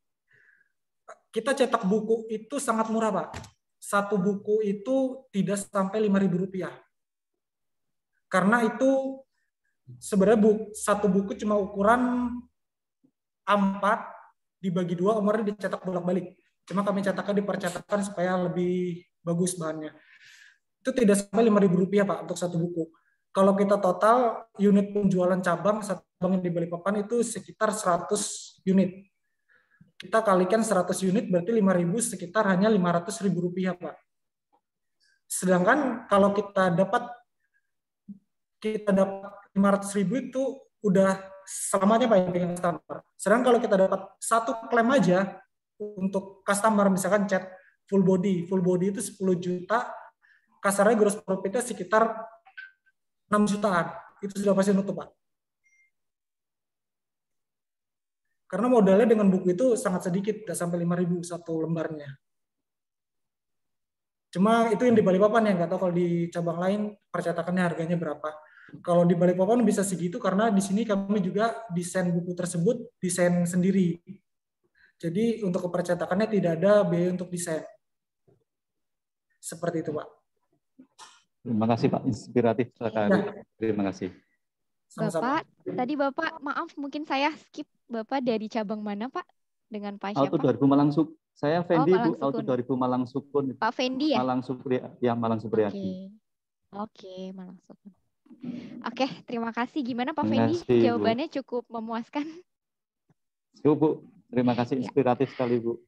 Speaker 5: kita cetak buku itu sangat murah, Pak. 1 buku itu tidak sampai Rp5.000. Karena itu sebenarnya 1 buku cuma ukuran A4 dibagi 2, kemudian dicetak bolak-balik. Cuma kami cetaknya dipercetakan supaya lebih bagus bahannya. Itu tidak sampai Rp5.000, Pak, untuk 1 buku. Kalau kita total unit penjualan cabang, satu cabang di Balikpapan itu sekitar 100 unit. Kita kalikan 100 unit berarti 5.000 sekitar hanya Rp500.000, Pak. Sedangkan kalau kita dapat 500.000 itu udah selamanya, Pak, yang dengan customer. Sedangkan kalau kita dapat 1 klaim aja untuk customer, misalkan cat full body itu 10 juta, kasarnya gross profitnya sekitar 6 jutaan. Itu sudah pasti nutup, Pak. Karena modalnya dengan buku itu sangat sedikit, tidak sampai 5.000 1 lembarnya. Cuma itu yang di Balikpapan, ya, nggak tahu kalau di cabang lain percetakannya harganya berapa. Kalau di Balikpapan bisa segitu karena di sini kami juga desain buku tersebut desain sendiri. Jadi untuk kepercetakannya tidak ada biaya untuk desain. Seperti itu, Pak.
Speaker 9: Terima kasih, Pak, inspiratif sekali. Ya. Terima kasih.
Speaker 1: Bapak, tadi Bapak, maaf mungkin saya skip. Bapak dari cabang mana, Pak? Dengan Pak siapa?
Speaker 9: Auto 2000 Malang Sukun. Saya Fendi, Bu.
Speaker 1: Auto
Speaker 9: 2000 Malang Sukun.
Speaker 1: Pak Fendi ya?
Speaker 9: Malang Supriya, ya, Malang Supriyadi.
Speaker 1: Oke, Malang Sukun. Oke, terima kasih. Gimana Pak Fendi? Jawabannya Bu. Cukup memuaskan?
Speaker 9: Cukup, Bu. Terima kasih, inspiratif sekali, Bu.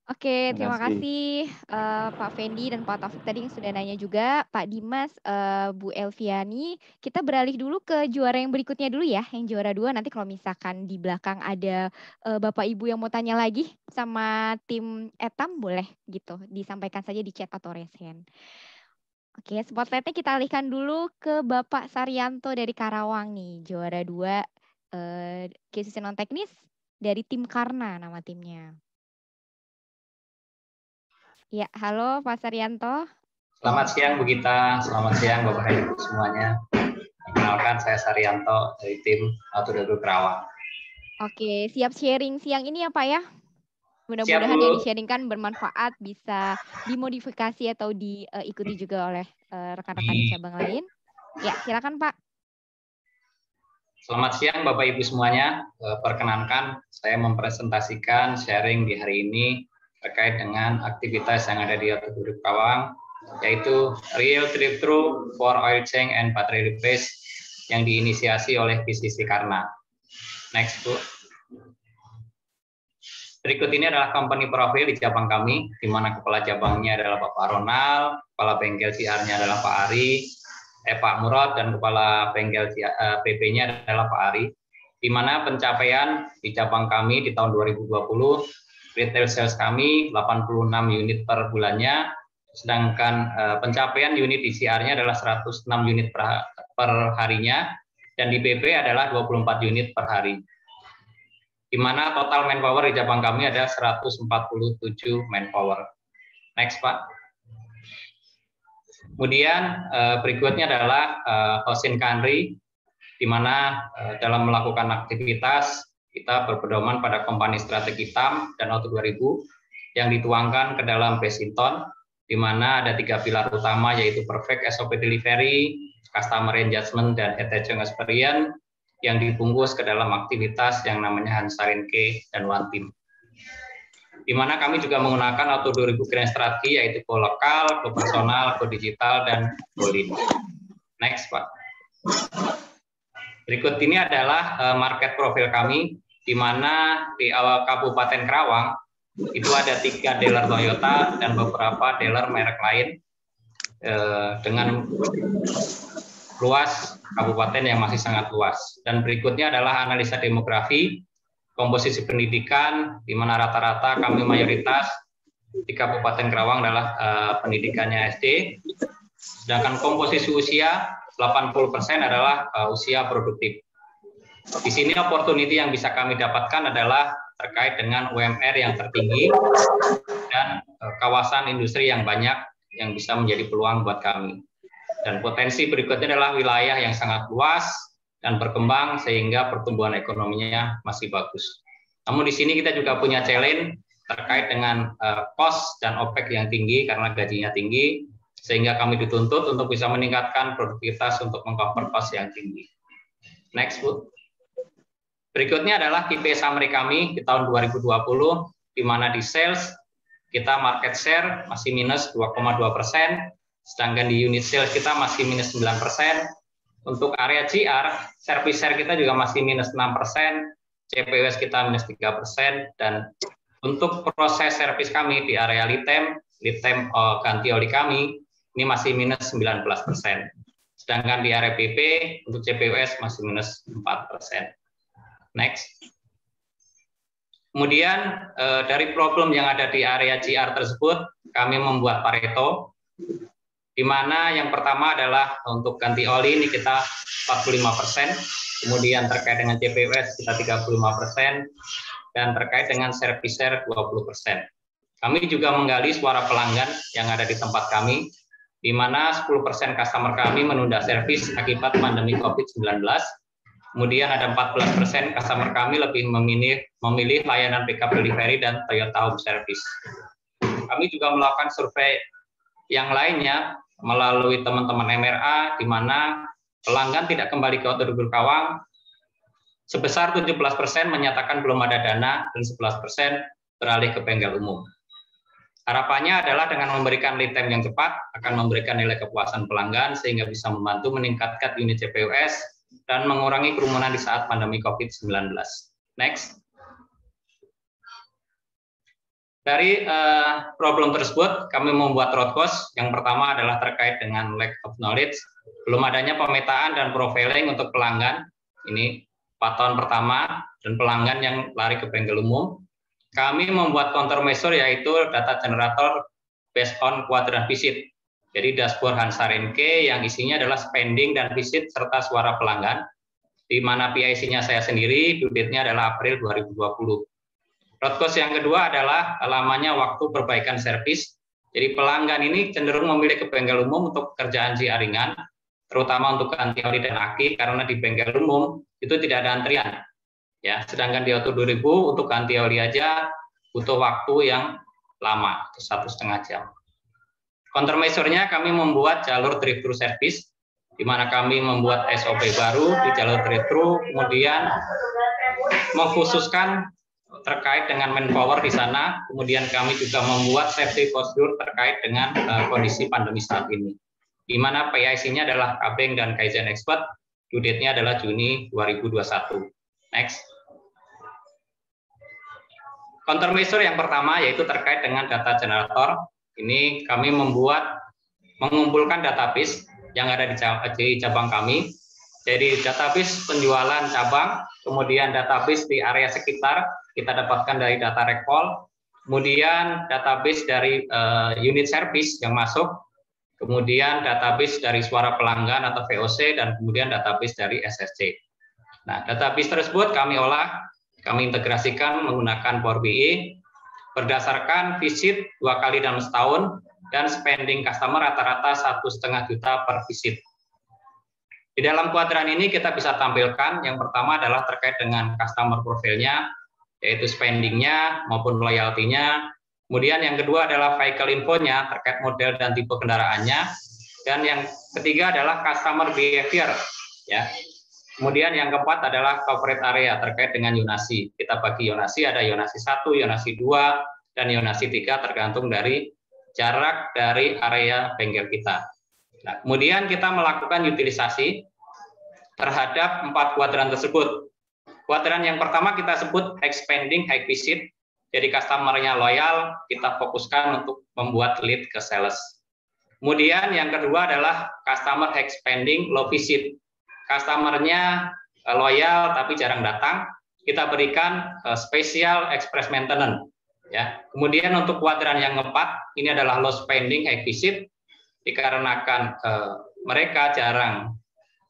Speaker 1: Oke, terima kasih Pak Fendi dan Pak Taufik tadi yang sudah nanya juga. Pak Dimas, Bu Elviani. Kita beralih dulu ke juara yang berikutnya dulu ya, yang juara 2. Nanti kalau misalkan di belakang ada Bapak Ibu yang mau tanya lagi sama tim Etam, boleh gitu. Disampaikan saja di chat atau raise hand. Oke, spotlightnya kita alihkan dulu ke Bapak Saryanto dari Karawang nih. Juara 2 KCC non teknis dari tim Karna nama timnya. Ya, halo Pak Saryanto.
Speaker 7: Selamat siang Bu Gita, selamat siang Bapak Ibu semuanya. Perkenalkan saya Saryanto dari tim Auto 2000 Karawang.
Speaker 1: Oke, siap sharing siang ini ya Pak ya? Mudah-mudahan yang di-sharingkan bermanfaat, bisa dimodifikasi atau diikuti juga oleh rekan-rekan di cabang lain. Ya, silakan Pak.
Speaker 7: Selamat siang Bapak Ibu semuanya. Perkenankan saya mempresentasikan sharing di hari ini terkait dengan aktivitas yang ada di Auto 2000 Karawang, yaitu Real Trip Through for Oil Change and Battery Replace yang diinisiasi oleh KCC Karna. Next, Bu. Berikut ini adalah company profile di cabang kami, di mana kepala cabangnya adalah Bapak Ronald, kepala bengkel CR-nya adalah Pak Ari, Pak Murad, dan kepala bengkel PP-nya adalah Pak Ari. Di mana pencapaian di cabang kami di tahun 2020, retail sales kami 86 unit per bulannya, sedangkan pencapaian unit di CR-nya adalah 106 unit per harinya, dan di PP adalah 24 unit per hari. Di mana total manpower di cabang kami ada 147 manpower. Next, Pak. Kemudian berikutnya adalah Hosin Kanri, di mana dalam melakukan aktivitas kita berpedoman pada kompani strategi hitam dan Auto 2000 yang dituangkan ke dalam Besinton, di mana ada 3 pilar utama yaitu perfect SOP delivery, customer engagement, dan attaching experience yang dibungkus ke dalam aktivitas yang namanya Hansarin K dan One Team. di mana kami juga menggunakan Auto 2000 Grand Strategy, yaitu go lokal, go personal, go digital, dan go lean. Next, Pak. Berikut ini adalah market profil kami, di mana di Kabupaten Karawang itu ada 3 dealer Toyota dan beberapa dealer merek lain dengan luas kabupaten yang masih sangat luas. Dan berikutnya adalah analisa demografi, komposisi pendidikan, di mana rata-rata kami mayoritas di Kabupaten Karawang adalah pendidikannya SD, sedangkan komposisi usia 80% adalah usia produktif. Di sini opportunity yang bisa kami dapatkan adalah terkait dengan UMR yang tertinggi dan kawasan industri yang banyak yang bisa menjadi peluang buat kami. Dan potensi berikutnya adalah wilayah yang sangat luas dan berkembang sehingga pertumbuhan ekonominya masih bagus. Namun di sini kita juga punya challenge terkait dengan cost dan OPEX yang tinggi karena gajinya tinggi, sehingga kami dituntut untuk bisa meningkatkan produktivitas untuk mengcover cost yang tinggi. Next, Bu. Berikutnya adalah KPI summary kami di tahun 2020, di mana di sales kita market share masih minus 2,2%, sedangkan di unit sales kita masih minus 9%. Untuk area GR, service share kita juga masih minus 6%, CPWS kita minus 3%, dan untuk proses servis kami di area lead time ganti oli kami, ini masih minus 19%. Sedangkan di area PP, untuk CPWS masih minus 4%. Next. Kemudian dari problem yang ada di area GR tersebut, kami membuat Pareto, di mana yang pertama adalah untuk ganti oli ini kita 45%, kemudian terkait dengan CPWS kita 35%, dan terkait dengan service share 20%. Kami juga menggali suara pelanggan yang ada di tempat kami, di mana 10% customer kami menunda servis akibat pandemi COVID-19. Kemudian ada 14% customer kami lebih memilih layanan pickup delivery dan Toyota Home Service. Kami juga melakukan survei yang lainnya melalui teman-teman MRA, di mana pelanggan tidak kembali ke Auto 2000 Karawang, sebesar 17% menyatakan belum ada dana dan 11% beralih ke bengkel umum. Harapannya adalah dengan memberikan lead time yang cepat akan memberikan nilai kepuasan pelanggan sehingga bisa membantu meningkatkan unit CPWS dan mengurangi kerumunan di saat pandemi COVID-19. Next. Dari problem tersebut, kami membuat root cause. Yang pertama adalah terkait dengan lack of knowledge, belum adanya pemetaan dan profiling untuk pelanggan. Ini 4 tahun pertama, dan pelanggan yang lari ke bengkel umum. Kami membuat countermeasure, yaitu data generator based on quadrant visit. Jadi dashboard Hansar NK yang isinya adalah spending dan visit serta suara pelanggan, di mana PIC-nya saya sendiri, due date-nya adalah April 2020. Root cause yang kedua adalah lamanya waktu perbaikan servis. Jadi pelanggan ini cenderung memilih ke bengkel umum untuk pekerjaan GR ringan, terutama untuk ganti oli dan aki, karena di bengkel umum itu tidak ada antrian. Ya, sedangkan di Auto 2000 untuk ganti oli aja butuh waktu yang lama, 1,5 jam. Countermeasure-nya kami membuat jalur drive-thru service, di mana kami membuat SOP baru di jalur drive-thru, kemudian mengkhususkan terkait dengan manpower di sana, kemudian kami juga membuat safety procedure terkait dengan kondisi pandemi saat ini, di mana PIC-nya adalah Kabeng dan Kaizen Expert, due date-nya adalah Juni 2021. Next. Countermeasure yang pertama yaitu terkait dengan data generator. Ini kami mengumpulkan database yang ada di cabang kami. Jadi database penjualan cabang, kemudian database di area sekitar kita dapatkan dari data recall, kemudian database dari unit service yang masuk, kemudian database dari suara pelanggan atau VOC, dan kemudian database dari SSC. Nah, database tersebut kami olah, kami integrasikan menggunakan Power BI berdasarkan visit 2 kali dalam setahun dan spending customer rata-rata 1,5 juta per visit. Di dalam kuadran ini kita bisa tampilkan yang pertama adalah terkait dengan customer profilnya, yaitu spendingnya maupun loyalty-nya. Kemudian yang kedua adalah vehicle info-nya terkait model dan tipe kendaraannya. Dan yang ketiga adalah customer behavior. Ya. Kemudian yang keempat adalah corporate area terkait dengan Yonasi. Kita bagi Yonasi, ada Yonasi 1, Yonasi 2, dan ionasi 3 tergantung dari jarak dari area bengkel kita. Nah, kemudian kita melakukan utilisasi terhadap 4 kuadran tersebut. Kuadran yang pertama kita sebut expanding high visit. Jadi customer-nya loyal, kita fokuskan untuk membuat lead ke sales. Kemudian yang kedua adalah customer expanding low visit. Customer-nya loyal tapi jarang datang, kita berikan special express maintenance. Ya. Kemudian untuk kuadran yang keempat, ini adalah low spending high visit, dikarenakan mereka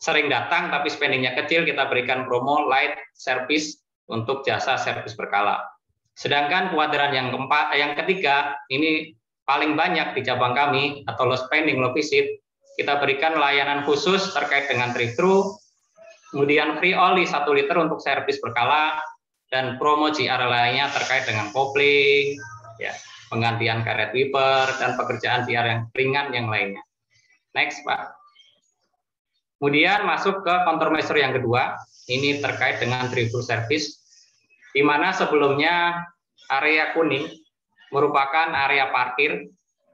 Speaker 7: sering datang tapi spendingnya kecil, kita berikan promo light service untuk jasa servis berkala. Sedangkan kuadran yang ketiga, ini paling banyak di cabang kami, atau low spending low visit, kita berikan layanan khusus terkait dengan drive-thru, kemudian free oli 1 liter untuk servis berkala, dan promo GR lainnya terkait dengan kopling, ya, penggantian karet wiper, dan pekerjaan GR yang ringan yang lainnya. Next, Pak. Kemudian masuk ke countermeasure yang kedua, ini terkait dengan drive-thru service, di mana sebelumnya area kuning merupakan area parkir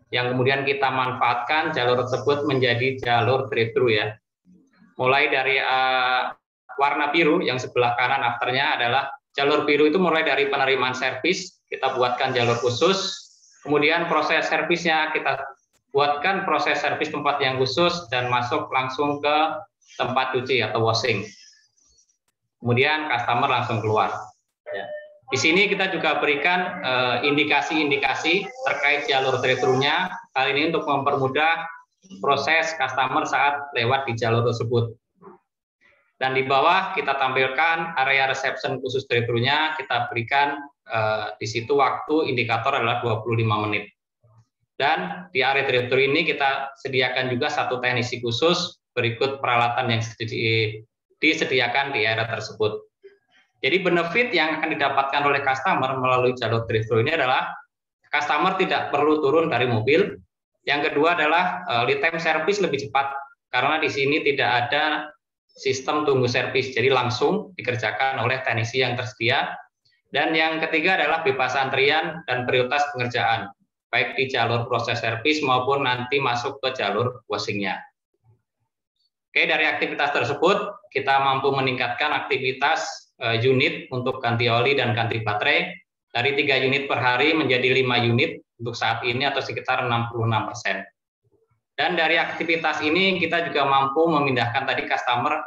Speaker 7: yang kemudian kita manfaatkan jalur tersebut menjadi jalur drive-thru ya. Mulai dari warna biru yang sebelah kanan afternya adalah jalur biru itu mulai dari penerimaan servis, kita buatkan jalur khusus, kemudian proses servisnya kita buatkan proses servis tempat yang khusus dan masuk langsung ke tempat cuci atau washing. Kemudian customer langsung keluar. Ya. Di sini kita juga berikan indikasi-indikasi terkait jalur drive-thru-nya, kali ini untuk mempermudah proses customer saat lewat di jalur tersebut. Dan di bawah kita tampilkan area reception khusus drive-thru-nya, kita berikan di situ waktu indikator adalah 25 menit. Dan di area drive-thru ini kita sediakan juga 1 teknisi khusus berikut peralatan yang disediakan di area tersebut. Jadi benefit yang akan didapatkan oleh customer melalui jalur drive-thru ini adalah customer tidak perlu turun dari mobil. Yang kedua adalah lead time service lebih cepat karena di sini tidak ada sistem tunggu servis, jadi langsung dikerjakan oleh teknisi yang tersedia. Dan yang ketiga adalah bebas antrian dan prioritas pengerjaan, baik di jalur proses servis maupun nanti masuk ke jalur washing-nya. Oke, dari aktivitas tersebut kita mampu meningkatkan aktivitas unit untuk ganti oli dan ganti baterai dari 3 unit per hari menjadi 5 unit untuk saat ini atau sekitar 66%. Dan dari aktivitas ini kita juga mampu memindahkan tadi customer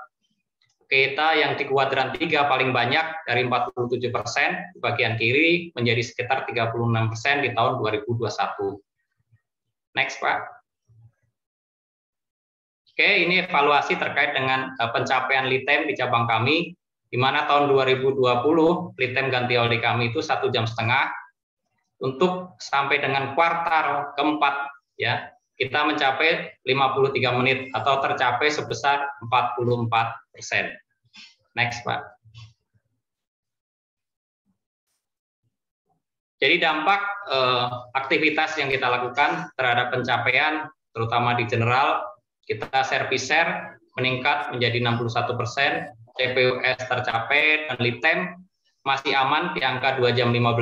Speaker 7: kita yang di kuadran 3 paling banyak dari 47% di bagian kiri menjadi sekitar 36% di tahun 2021. Next, Pak. Oke, ini evaluasi terkait dengan pencapaian lead time di cabang kami, di mana tahun 2020 lead time ganti oli kami itu 1,5 jam. Untuk sampai dengan kuartal keempat, ya, kita mencapai 53 menit atau tercapai sebesar 44%. Next, Pak. Jadi dampak aktivitas yang kita lakukan terhadap pencapaian, terutama di general, kita service share meningkat menjadi 61%, CPUS tercapai, dan lead time masih aman di angka 2 jam 15,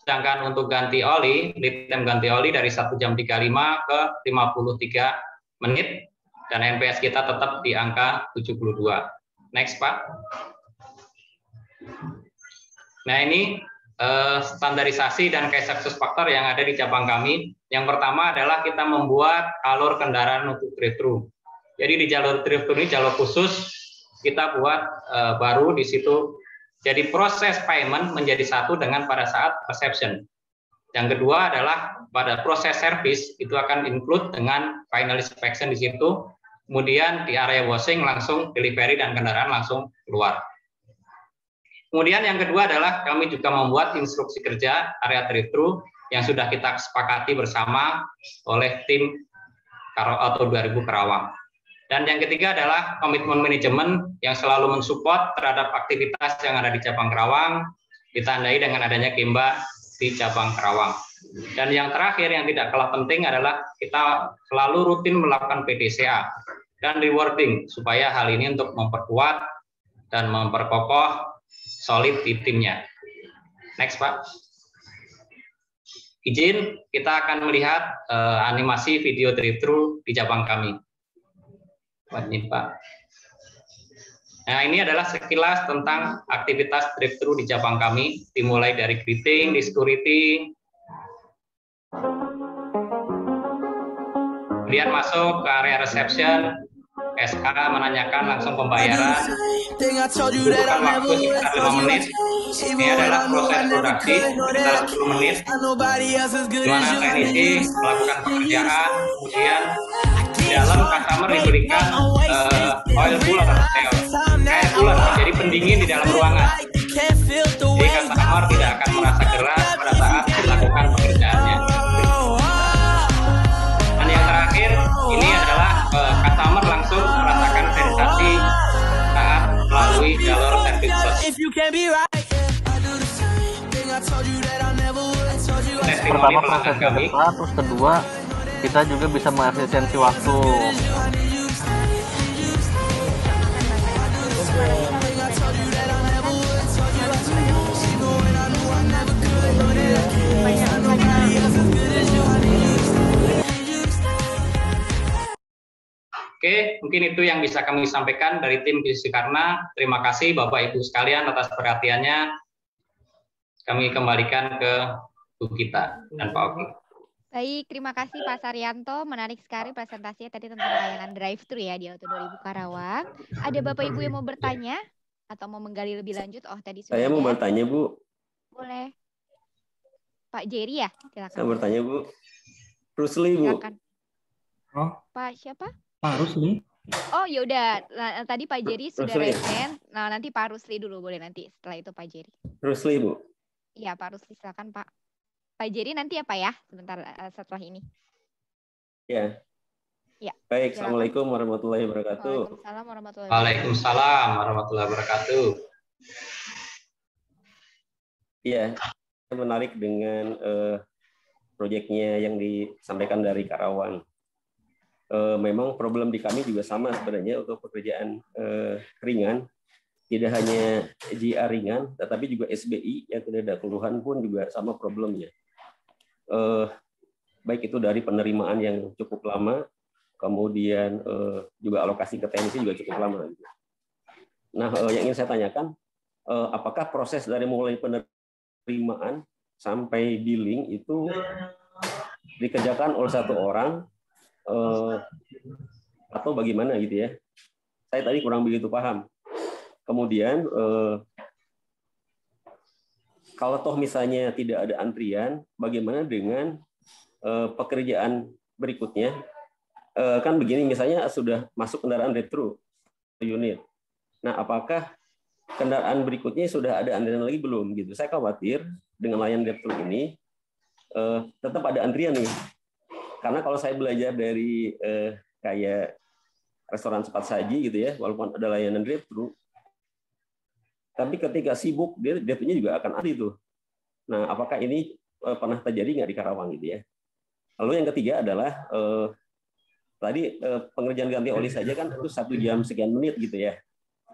Speaker 7: sedangkan untuk ganti oli, lead time ganti oli dari 1 jam 35 ke 53 menit, dan NPS kita tetap di angka 72. Next, Pak. Nah, ini standarisasi dan key success factor yang ada di cabang kami. Yang pertama adalah kita membuat alur kendaraan untuk drive-thru. Jadi di jalur drive-thru ini jalur khusus kita buat baru di situ. Jadi proses payment menjadi satu dengan pada saat reception. Yang kedua adalah pada proses service itu akan include dengan final inspection di situ. Kemudian di area washing langsung delivery dan kendaraan langsung keluar. Kemudian yang kedua adalah kami juga membuat instruksi kerja area drive-thru yang sudah kita sepakati bersama oleh tim Auto 2000 Karawang. Dan yang ketiga adalah komitmen manajemen yang selalu mensupport terhadap aktivitas yang ada di cabang Karawang, ditandai dengan adanya Gemba di cabang Karawang. Dan yang terakhir yang tidak kalah penting adalah kita selalu rutin melakukan PDCA dan rewarding supaya hal ini untuk memperkuat dan memperkokoh solid di timnya. Next, Pak. izin, kita akan melihat animasi video drive-thru di cabang kami. Ini Pak. Nah, ini adalah sekilas tentang aktivitas drive-thru di cabang kami, dimulai dari greeting, di security, kemudian masuk ke area reception, SK menanyakan langsung pembayaran, butuhkan waktu sekitar 5 menit. Ini adalah proses produksi sekitar 10 menit, di mana teknisi melakukan pekerjaan, kemudian di dalam customer diberikan oil cooler, air cooler, jadi pendingin di dalam ruangan. Jadi customer tidak akan merasa keras pada saat melakukan pekerjaannya. Dan yang terakhir, ini adalah customer langsung merasakan sensasi saat melalui jalur service bus. Testimoni pelanggan kami.
Speaker 6: Terus kedua, kita juga bisa mengefisiensi waktu.
Speaker 7: Oke, mungkin itu yang bisa kami sampaikan dari tim Visi Karna. Terima kasih Bapak Ibu sekalian atas perhatiannya. Kami kembalikan ke Bu Gita dan Pak Oki.
Speaker 1: Baik, terima kasih Pak Saryanto. Menarik sekali presentasinya tadi tentang layanan drive-thru ya di Auto 2000 Karawang. Ada Bapak Ibu yang mau bertanya atau mau menggali lebih lanjut? Oh, tadi sudah.
Speaker 10: Saya mau bertanya, Bu.
Speaker 1: Boleh. Pak Jerry ya, silakan.
Speaker 10: Saya bertanya, Bu. Rusli, Bu.
Speaker 1: Silakan.
Speaker 3: Oh,
Speaker 1: Pak siapa?
Speaker 3: Pak Rusli.
Speaker 1: Oh, yaudah. Nah, tadi Pak Jerry sudah
Speaker 10: Rusli.
Speaker 1: resen. Nah, nanti Pak Rusli dulu boleh nanti. Setelah itu Pak Jerry.
Speaker 10: Rusli, Bu.
Speaker 1: Iya, Pak Rusli silakan Pak. Pak Jerry nanti ya Pak ya, sebentar setelah ini.
Speaker 10: Ya.
Speaker 1: Ya.
Speaker 10: Baik,
Speaker 1: silakan.
Speaker 10: Assalamualaikum warahmatullahi wabarakatuh.
Speaker 1: Waalaikumsalam warahmatullahi wabarakatuh.
Speaker 7: Waalaikumsalam warahmatullahi wabarakatuh.
Speaker 10: Iya, menarik dengan proyeknya yang disampaikan dari Karawang. Memang problem di kami juga sama sebenarnya untuk pekerjaan ringan. Tidak hanya GR ringan, tetapi juga SBI yang tidak ada keluhan pun juga sama problemnya. Baik itu dari penerimaan yang cukup lama, kemudian juga alokasi ke teknisi juga cukup lama. Nah, yang ingin saya tanyakan, apakah proses dari mulai penerimaan sampai billing itu dikerjakan oleh satu orang atau bagaimana gitu ya? Saya tadi kurang begitu paham. Kemudian kalau toh misalnya tidak ada antrian, bagaimana dengan pekerjaan berikutnya? Kan begini, misalnya sudah masuk kendaraan drive-thru unit. Nah, apakah kendaraan berikutnya sudah ada antrian lagi belum? Gitu. Saya khawatir dengan layanan drive-thru ini tetap ada antrian nih. Karena kalau saya belajar dari kayak restoran cepat saji gitu ya, walaupun ada layanan drive-thru, tapi ketika sibuk dia drive-thru-nya juga akan ada itu. Nah, apakah ini pernah terjadi nggak di Karawang gitu ya? Lalu yang ketiga adalah tadi pengerjaan ganti oli saja kan itu 1 jam sekian menit gitu ya.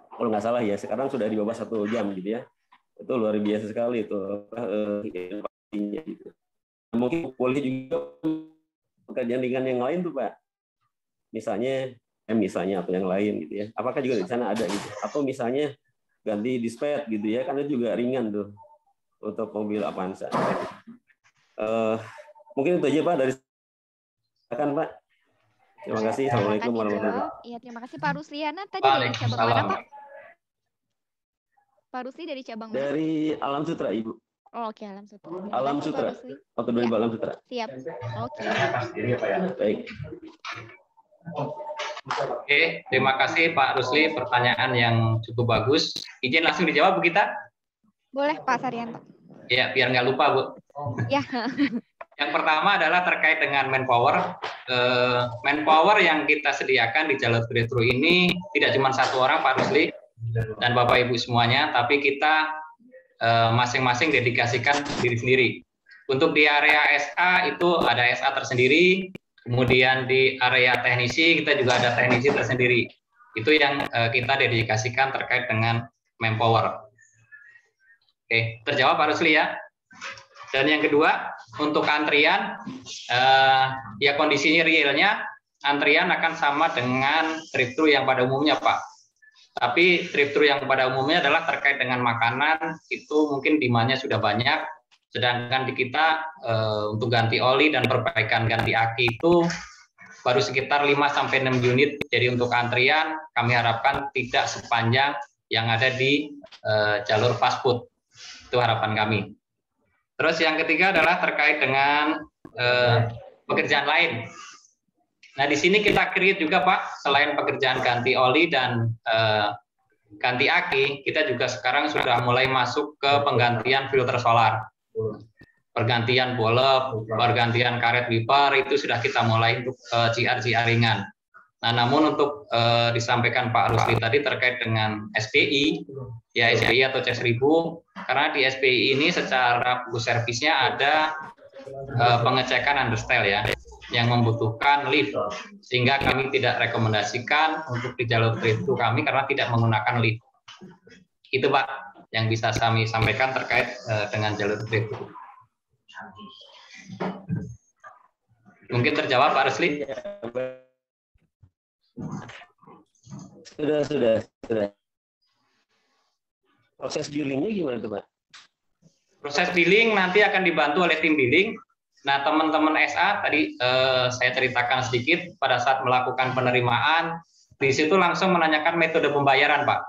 Speaker 10: Kalau nggak salah ya, sekarang sudah di bawah 1 jam gitu ya. Itu luar biasa sekali itu inovasinya gitu. Mungkin boleh juga pekerjaan ringan yang lain tuh Pak. Misalnya atau yang lain gitu ya. Apakah juga di sana ada gitu? Atau misalnya ganti dispet gitu ya, karena juga ringan tuh untuk mobil Avanza. Mungkin itu aja Pak dari silakan Pak. Terima kasih. Assalamualaikum warahmatullahi wabarakatuh.
Speaker 1: Iya, terima kasih Pak Rusliana. Tadi dari cabang mana Pak? Pak Rusli dari cabang mana?
Speaker 10: Dari Alam Sutra Ibu.
Speaker 1: Oh, oke, Alam Sutra.
Speaker 10: Alam Sutra. Atau dari Alam Sutra.
Speaker 1: Siap. Oke.
Speaker 10: Baik.
Speaker 7: Oke, terima kasih Pak Rusli, pertanyaan yang cukup bagus. Izin langsung dijawab Bu Gita?
Speaker 1: Boleh Pak Saryanto.
Speaker 7: Ya, biar nggak lupa Bu.
Speaker 1: Ya.
Speaker 7: Yang pertama adalah terkait dengan manpower. Manpower yang kita sediakan di jalur drive-thru ini tidak cuma 1 orang Pak Rusli dan Bapak Ibu semuanya, tapi kita masing-masing dedikasikan diri sendiri. Untuk di area SA itu ada SA tersendiri, kemudian di area teknisi kita juga ada teknisi tersendiri. Itu yang kita dedikasikan terkait dengan manpower. Oke, terjawab Pak Rusli ya? Dan yang kedua, untuk antrian, ya kondisinya realnya antrian akan sama dengan drive-thru yang pada umumnya, Pak. Tapi drive-thru yang pada umumnya adalah terkait dengan makanan, itu mungkin demand-nya sudah banyak. Sedangkan di kita untuk ganti oli dan perbaikan ganti aki itu baru sekitar 5-6 unit. Jadi untuk antrian kami harapkan tidak sepanjang yang ada di jalur fast food. Itu harapan kami. Terus yang ketiga adalah terkait dengan pekerjaan lain. Nah, di sini kita create juga, Pak, selain pekerjaan ganti oli dan ganti aki, kita juga sekarang sudah mulai masuk ke penggantian filter solar. Pergantian bulb, pergantian karet wiper, itu sudah kita mulai untuk GR ringan. Nah, namun untuk disampaikan Pak Rusli tadi terkait dengan SPI, ya SPI atau C1000, karena di SPI ini secara buku servisnya ada pengecekan understyle ya, yang membutuhkan lift, sehingga kami tidak rekomendasikan untuk di jalur drive-thru kami karena tidak menggunakan lift. Itu Pak yang bisa kami sampaikan terkait dengan jalur drive-thru. Mungkin terjawab Pak Rusli?
Speaker 10: Sudah. Proses billingnya gimana tuh, Pak?
Speaker 7: Proses billing nanti akan dibantu oleh tim billing. Nah, teman-teman SA tadi saya ceritakan sedikit pada saat melakukan penerimaan, di situ langsung menanyakan metode pembayaran, Pak.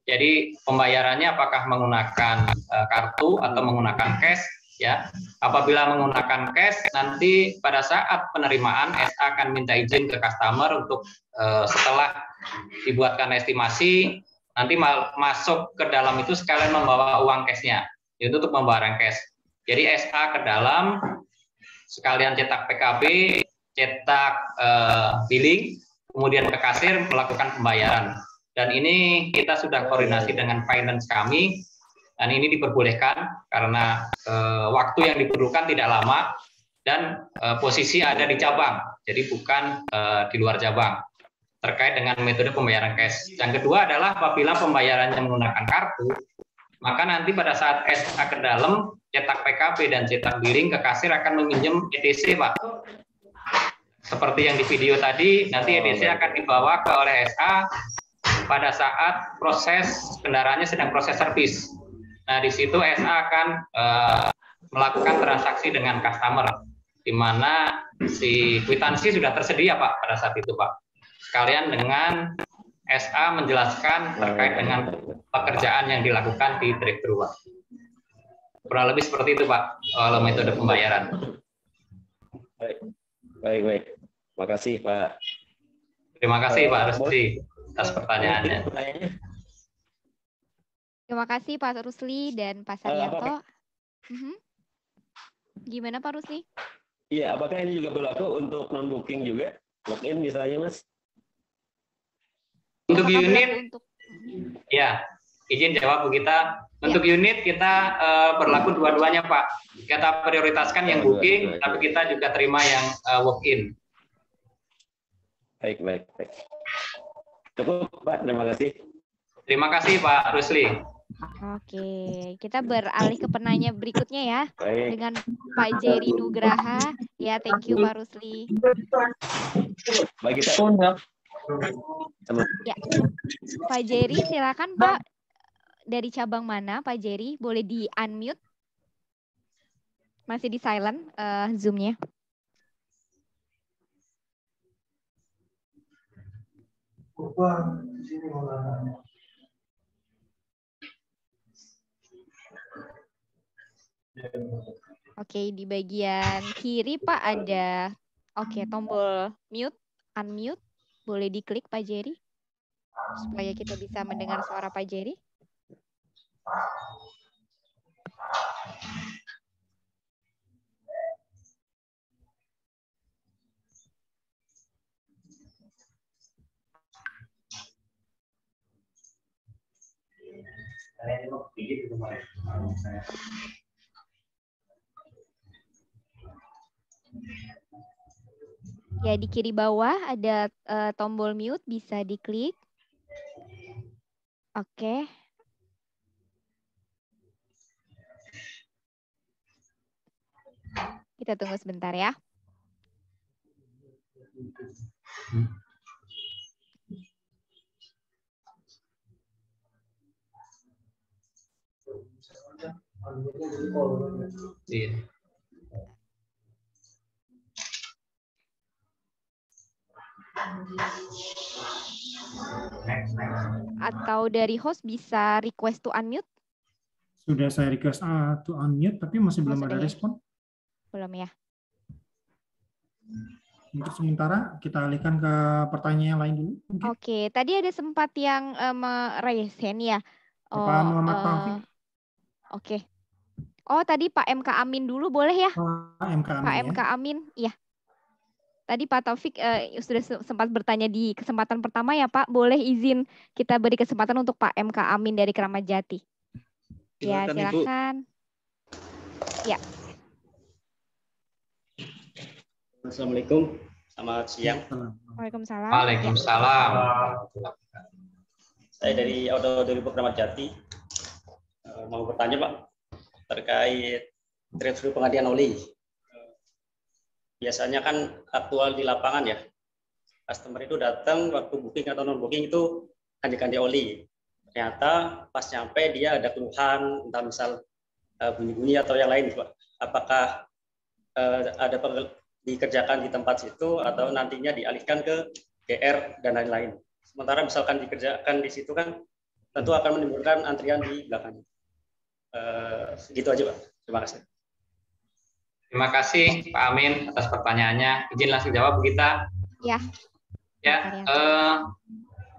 Speaker 7: Jadi pembayarannya apakah menggunakan kartu atau menggunakan cash, ya. Apabila menggunakan cash, nanti pada saat penerimaan SA akan minta izin ke customer untuk setelah dibuatkan estimasi, nanti masuk ke dalam itu sekalian membawa uang cashnya, itu untuk pembayaran cash. Jadi SA ke dalam, sekalian cetak PKB, cetak billing, kemudian ke kasir melakukan pembayaran. Dan ini kita sudah koordinasi dengan finance kami, dan ini diperbolehkan karena waktu yang diperlukan tidak lama, dan posisi ada di cabang, jadi bukan di luar cabang. Terkait dengan metode pembayaran cash. Yang kedua adalah apabila pembayarannya menggunakan kartu, maka nanti pada saat SA ke dalam, cetak PKB dan cetak billing, ke kasir akan meminjam EDC, Pak. Seperti yang di video tadi, nanti EDC akan dibawa ke oleh SA pada saat proses kendaraannya sedang proses servis. Nah, di situ SA akan melakukan transaksi dengan customer, di mana si kwitansi sudah tersedia, Pak, pada saat itu, Pak. Sekalian dengan SA menjelaskan terkait dengan pekerjaan yang dilakukan di drive-thru, Pak. Kurang lebih seperti itu, Pak, kalau metode pembayaran.
Speaker 10: Baik. Makasih, Pak.
Speaker 7: Terima kasih, Pak Rusli, atas pertanyaannya.
Speaker 1: Terima kasih Pak Rusli dan Pak Saryanto. Gimana Pak Rusli?
Speaker 10: Iya, apakah ini juga berlaku untuk non-booking juga? Login misalnya, Mas?
Speaker 7: Untuk unit, ya, izin jawab Bu Gita. Untuk unit kita berlaku dua-duanya, Pak. Kita prioritaskan yang booking, tapi kita juga terima yang walk-in.
Speaker 10: Baik. Cukup, Pak. Terima kasih.
Speaker 7: Terima kasih, Pak Rusli.
Speaker 1: Oke, kita beralih ke penanya berikutnya ya.
Speaker 10: Baik.
Speaker 1: Dengan Pak Jerry Nugraha. Ya, thank you Pak Rusli.
Speaker 10: Baik, kita.
Speaker 1: Ya. Pak Jerry, silakan Pak. Dari cabang mana Pak Jerry? Boleh di unmute? Masih di silent Zoom-nya. Oke, di bagian kiri Pak ada tombol mute, unmute. Boleh diklik Pak Jerry supaya kita bisa mendengar suara Pak Jerry. Ya, di kiri bawah ada tombol mute, bisa diklik. Oke. Kita tunggu sebentar ya.
Speaker 7: Iya.
Speaker 1: Atau dari host bisa request to unmute?
Speaker 3: Sudah saya request to unmute, tapi masih belum ada
Speaker 1: sudah ya?
Speaker 3: respon.
Speaker 1: Belum ya?
Speaker 3: Untuk sementara kita alihkan ke pertanyaan yang lain dulu.
Speaker 1: Oke, tadi ada sempat yang raise hand ya.
Speaker 3: Bapak Muhammad Taufik.
Speaker 1: Oke. Oh, tadi Pak MK Amin dulu boleh ya?
Speaker 3: Pak MK Amin,
Speaker 1: Pak MK Amin, ya. Tadi Pak Taufik sudah sempat bertanya di kesempatan pertama ya Pak. Boleh izin kita beri kesempatan untuk Pak MK Amin dari Keramat Jati. Ya, silakan. Ya.
Speaker 11: Assalamualaikum, selamat siang.
Speaker 1: Waalaikumsalam.
Speaker 7: Waalaikumsalam.
Speaker 1: Ya.
Speaker 11: Saya dari Auto 2000 Keramat Jati. Mau bertanya Pak terkait drive-thru penggantian oli. Biasanya kan aktual di lapangan ya, customer itu datang waktu booking atau non booking itu ganti-ganti oli. Ternyata pas nyampe dia ada keluhan, entah misal bunyi-bunyi atau yang lain, Pak. Apakah ada dikerjakan di tempat situ atau nantinya dialihkan ke GR dan lain-lain. Sementara misalkan dikerjakan di situ kan tentu akan menimbulkan antrian di belakang. Segitu aja Pak. Terima kasih.
Speaker 7: Terima kasih Pak Amin atas pertanyaannya. Izin langsung jawab Bu Gita.
Speaker 1: Ya.
Speaker 7: Ya.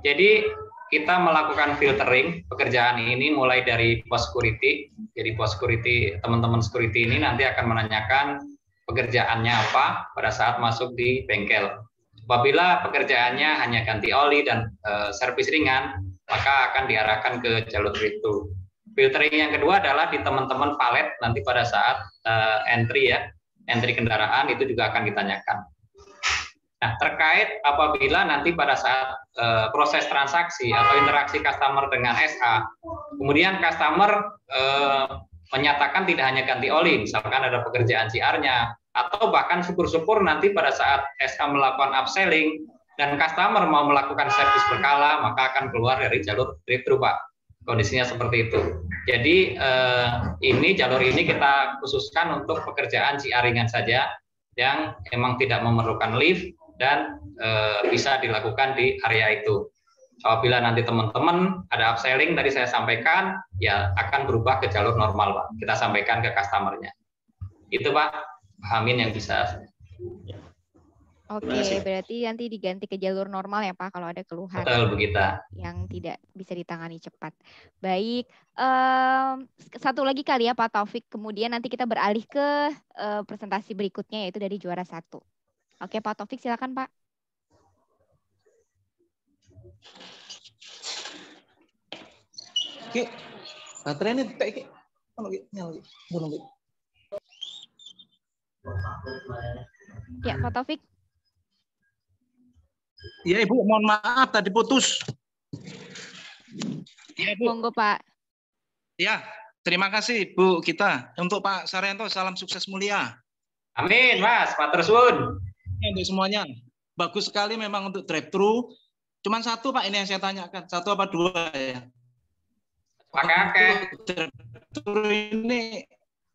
Speaker 7: Jadi kita melakukan filtering pekerjaan ini mulai dari post security. Jadi post security, teman-teman security ini nanti akan menanyakan pekerjaannya apa pada saat masuk di bengkel. Apabila pekerjaannya hanya ganti oli dan servis ringan, maka akan diarahkan ke jalur itu. Filtering yang kedua adalah di teman-teman palet nanti pada saat entry ya, entry kendaraan itu juga akan ditanyakan. Nah, terkait apabila nanti pada saat proses transaksi atau interaksi customer dengan SA, kemudian customer menyatakan tidak hanya ganti oli, misalkan ada pekerjaan CR-nya, atau bahkan syukur-syukur nanti pada saat SK melakukan upselling dan customer mau melakukan servis berkala, maka akan keluar dari jalur drive-thru Pak. Kondisinya seperti itu. Jadi ini jalur ini kita khususkan untuk pekerjaan CR ringan saja yang memang tidak memerlukan lift dan bisa dilakukan di area itu. Apabila nanti teman-teman ada upselling tadi saya sampaikan, ya akan berubah ke jalur normal Pak. Kita sampaikan ke customernya. Itu Pak Amin yang bisa.
Speaker 1: Oke, berarti nanti diganti ke jalur normal ya Pak kalau ada keluhan.
Speaker 7: Betul Bu Gita.
Speaker 1: Yang tidak bisa ditangani cepat. Baik, satu lagi kali ya Pak Taufik. Kemudian nanti kita beralih ke presentasi berikutnya yaitu dari juara 1. Oke Pak Taufik silakan Pak.
Speaker 8: Oke, baterai ini kayak nyala.
Speaker 1: Ya Pak Taufik.
Speaker 8: Iya Ibu, mohon maaf tadi putus. Ya, Bu.
Speaker 1: Monggo Pak.
Speaker 8: Ya, terima kasih Bu Gita. Untuk Pak Saryanto, salam sukses mulia.
Speaker 7: Amin Mas, matur suwun.
Speaker 8: Untuk semuanya. Bagus sekali memang untuk drive-thru. Cuman satu Pak ini yang saya tanyakan, satu apa dua ya?
Speaker 7: Pakai
Speaker 8: drive-thru ini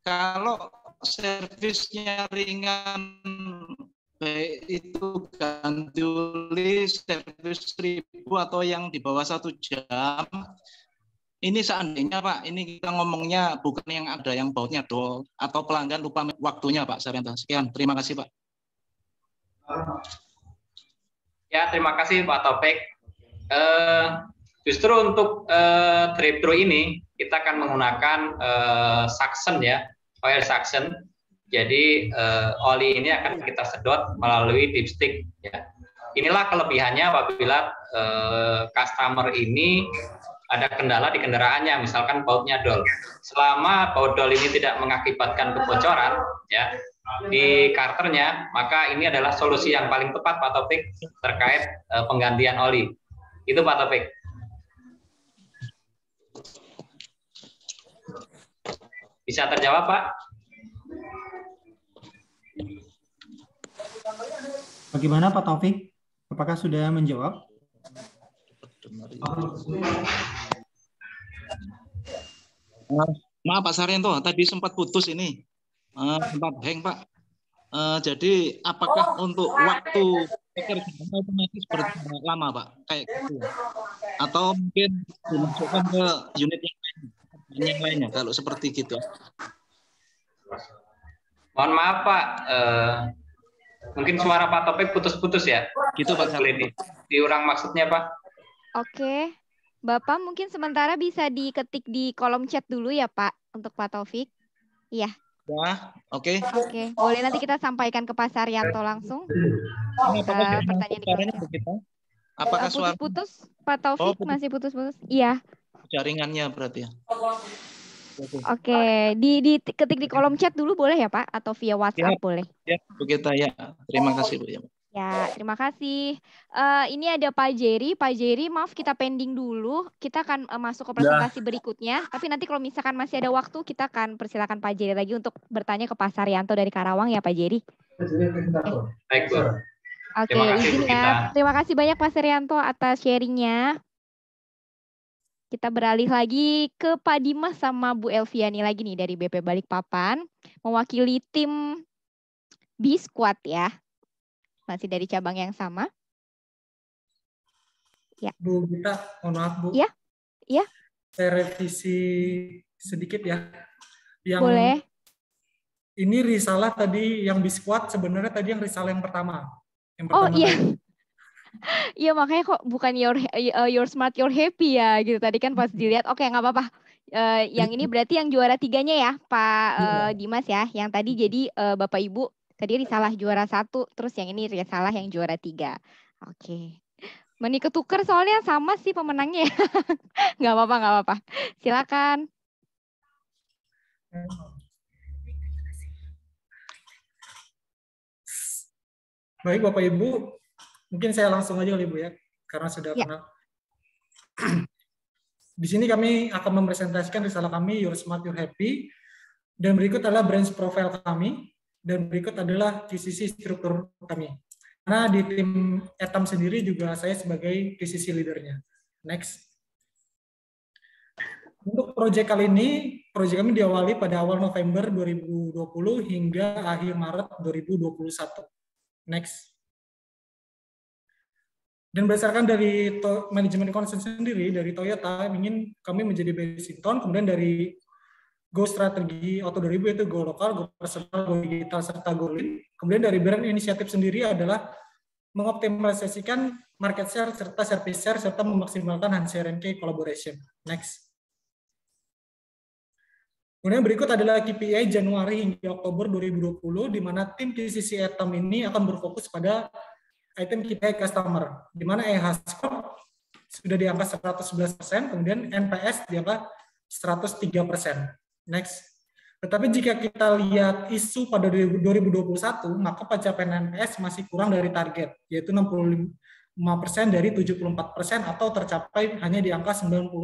Speaker 8: kalau servisnya ringan baik itu ganti oli servis 1000 atau yang di bawah 1 jam. Ini seandainya Pak, ini kita ngomongnya bukan yang ada yang bautnya dol atau pelanggan lupa waktunya Pak Saryanto. Sekian, terima kasih Pak.
Speaker 7: Ya, terima kasih Pak Taufik. Justru untuk drive-thru ini kita akan menggunakan suction ya, oil suction. Jadi oli ini akan kita sedot melalui dipstick. Ya. Inilah kelebihannya apabila customer ini ada kendala di kendaraannya, misalkan bautnya dol. Selama baut dol ini tidak mengakibatkan kebocoran, ya di karternya, maka ini adalah solusi yang paling tepat Pak Taufik terkait penggantian oli. Itu Pak Taufik. Bisa terjawab Pak?
Speaker 3: Bagaimana Pak Taufik? Apakah sudah menjawab?
Speaker 8: Maaf Pak Saryanto, tadi sempat putus ini. Sempat hang Pak. Jadi apakah untuk waktu pekerjaan otomatis bertambah lama Pak? Kayak gitu. Atau mungkin dimasukkan ke unit yang lainnya kalau seperti gitu.
Speaker 7: Mohon maaf Pak, mungkin suara Pak Taufik putus-putus ya.
Speaker 8: Gitu Pak.
Speaker 7: Boleh diulang maksudnya Pak?
Speaker 1: Oke, Bapak mungkin sementara bisa diketik di kolom chat dulu ya Pak untuk Pak Taufik. Iya.
Speaker 8: Ya, oke.
Speaker 1: Oke, boleh nanti kita sampaikan ke Pak Saryanto langsung. Pertanyaan di kolom.
Speaker 8: Apakah suara
Speaker 1: putus-putus Pak Taufik masih putus-putus? Iya.
Speaker 8: Jaringannya berarti ya.
Speaker 1: Oke, diketik di kolom chat dulu boleh ya Pak? Atau via WhatsApp boleh?
Speaker 8: Ya, begitu ya. Terima kasih Bu.
Speaker 1: Ya, terima kasih. Ini ada Pak Jerry. Pak Jerry, maaf kita pending dulu. Kita akan masuk ke presentasi berikutnya. Tapi nanti kalau misalkan masih ada waktu, kita akan persilakan Pak Jerry lagi untuk bertanya ke Pak Saryanto dari Karawang ya Pak Jerry.
Speaker 7: Baik Bu.
Speaker 1: Oke, izin ya. Terima kasih banyak Pak Saryanto atas sharingnya. Kita beralih lagi ke Pak Dimas sama Bu Elviani lagi nih dari BP Balikpapan. Mewakili tim B-Squad ya. Masih dari cabang yang sama. Ya.
Speaker 5: Bu Gita, mohon maaf Bu.
Speaker 1: Iya. Iya.
Speaker 5: Saya revisi sedikit ya. Yang
Speaker 1: boleh.
Speaker 5: Ini risalah tadi yang B-Squad sebenarnya tadi yang risalah yang pertama.
Speaker 1: Oh iya. Iya makanya kok bukan your smart your happy ya gitu tadi kan pas dilihat. Oke nggak apa-apa. Yang ini berarti yang juara 3-nya ya Pak Dimas ya. Yang tadi jadi Bapak Ibu tadi risalah juara 1, terus yang ini risalah yang juara 3. Oke. Meni ketuker soalnya sama sih pemenangnya. Nggak apa-apa. Silakan.
Speaker 5: Baik Bapak Ibu, mungkin saya langsung aja kali Bu ya, karena sudah kenal. Di sini kami akan mempresentasikan risalah kami Your Smart Your Happy, dan berikut adalah branch profile kami, dan berikut adalah QCC struktur kami. Karena di tim Etam sendiri juga saya sebagai QCC leadernya. Next. Untuk proyek kali ini, proyek kami diawali pada awal November 2020 hingga akhir Maret 2021. Next. Dan berdasarkan dari manajemen concern sendiri, dari Toyota, ingin kami menjadi base in town, kemudian dari Go Strategi Auto 2000 itu Go Lokal, Go Personal, Go Digital, serta Go Lean. Kemudian dari brand inisiatif sendiri adalah mengoptimalisasikan market share, serta service share, serta memaksimalkan HCRNK collaboration. Next. Kemudian berikut adalah KPI Januari hingga Oktober 2020, di mana tim QCC Etam ini akan berfokus pada item KPI customer, di mana EH score sudah di angka 111%, kemudian NPS di angka 103%. Next. Tetapi jika kita lihat isu pada 2021, maka pencapaian NPS masih kurang dari target, yaitu 65% dari 74% atau tercapai hanya di angka 91%.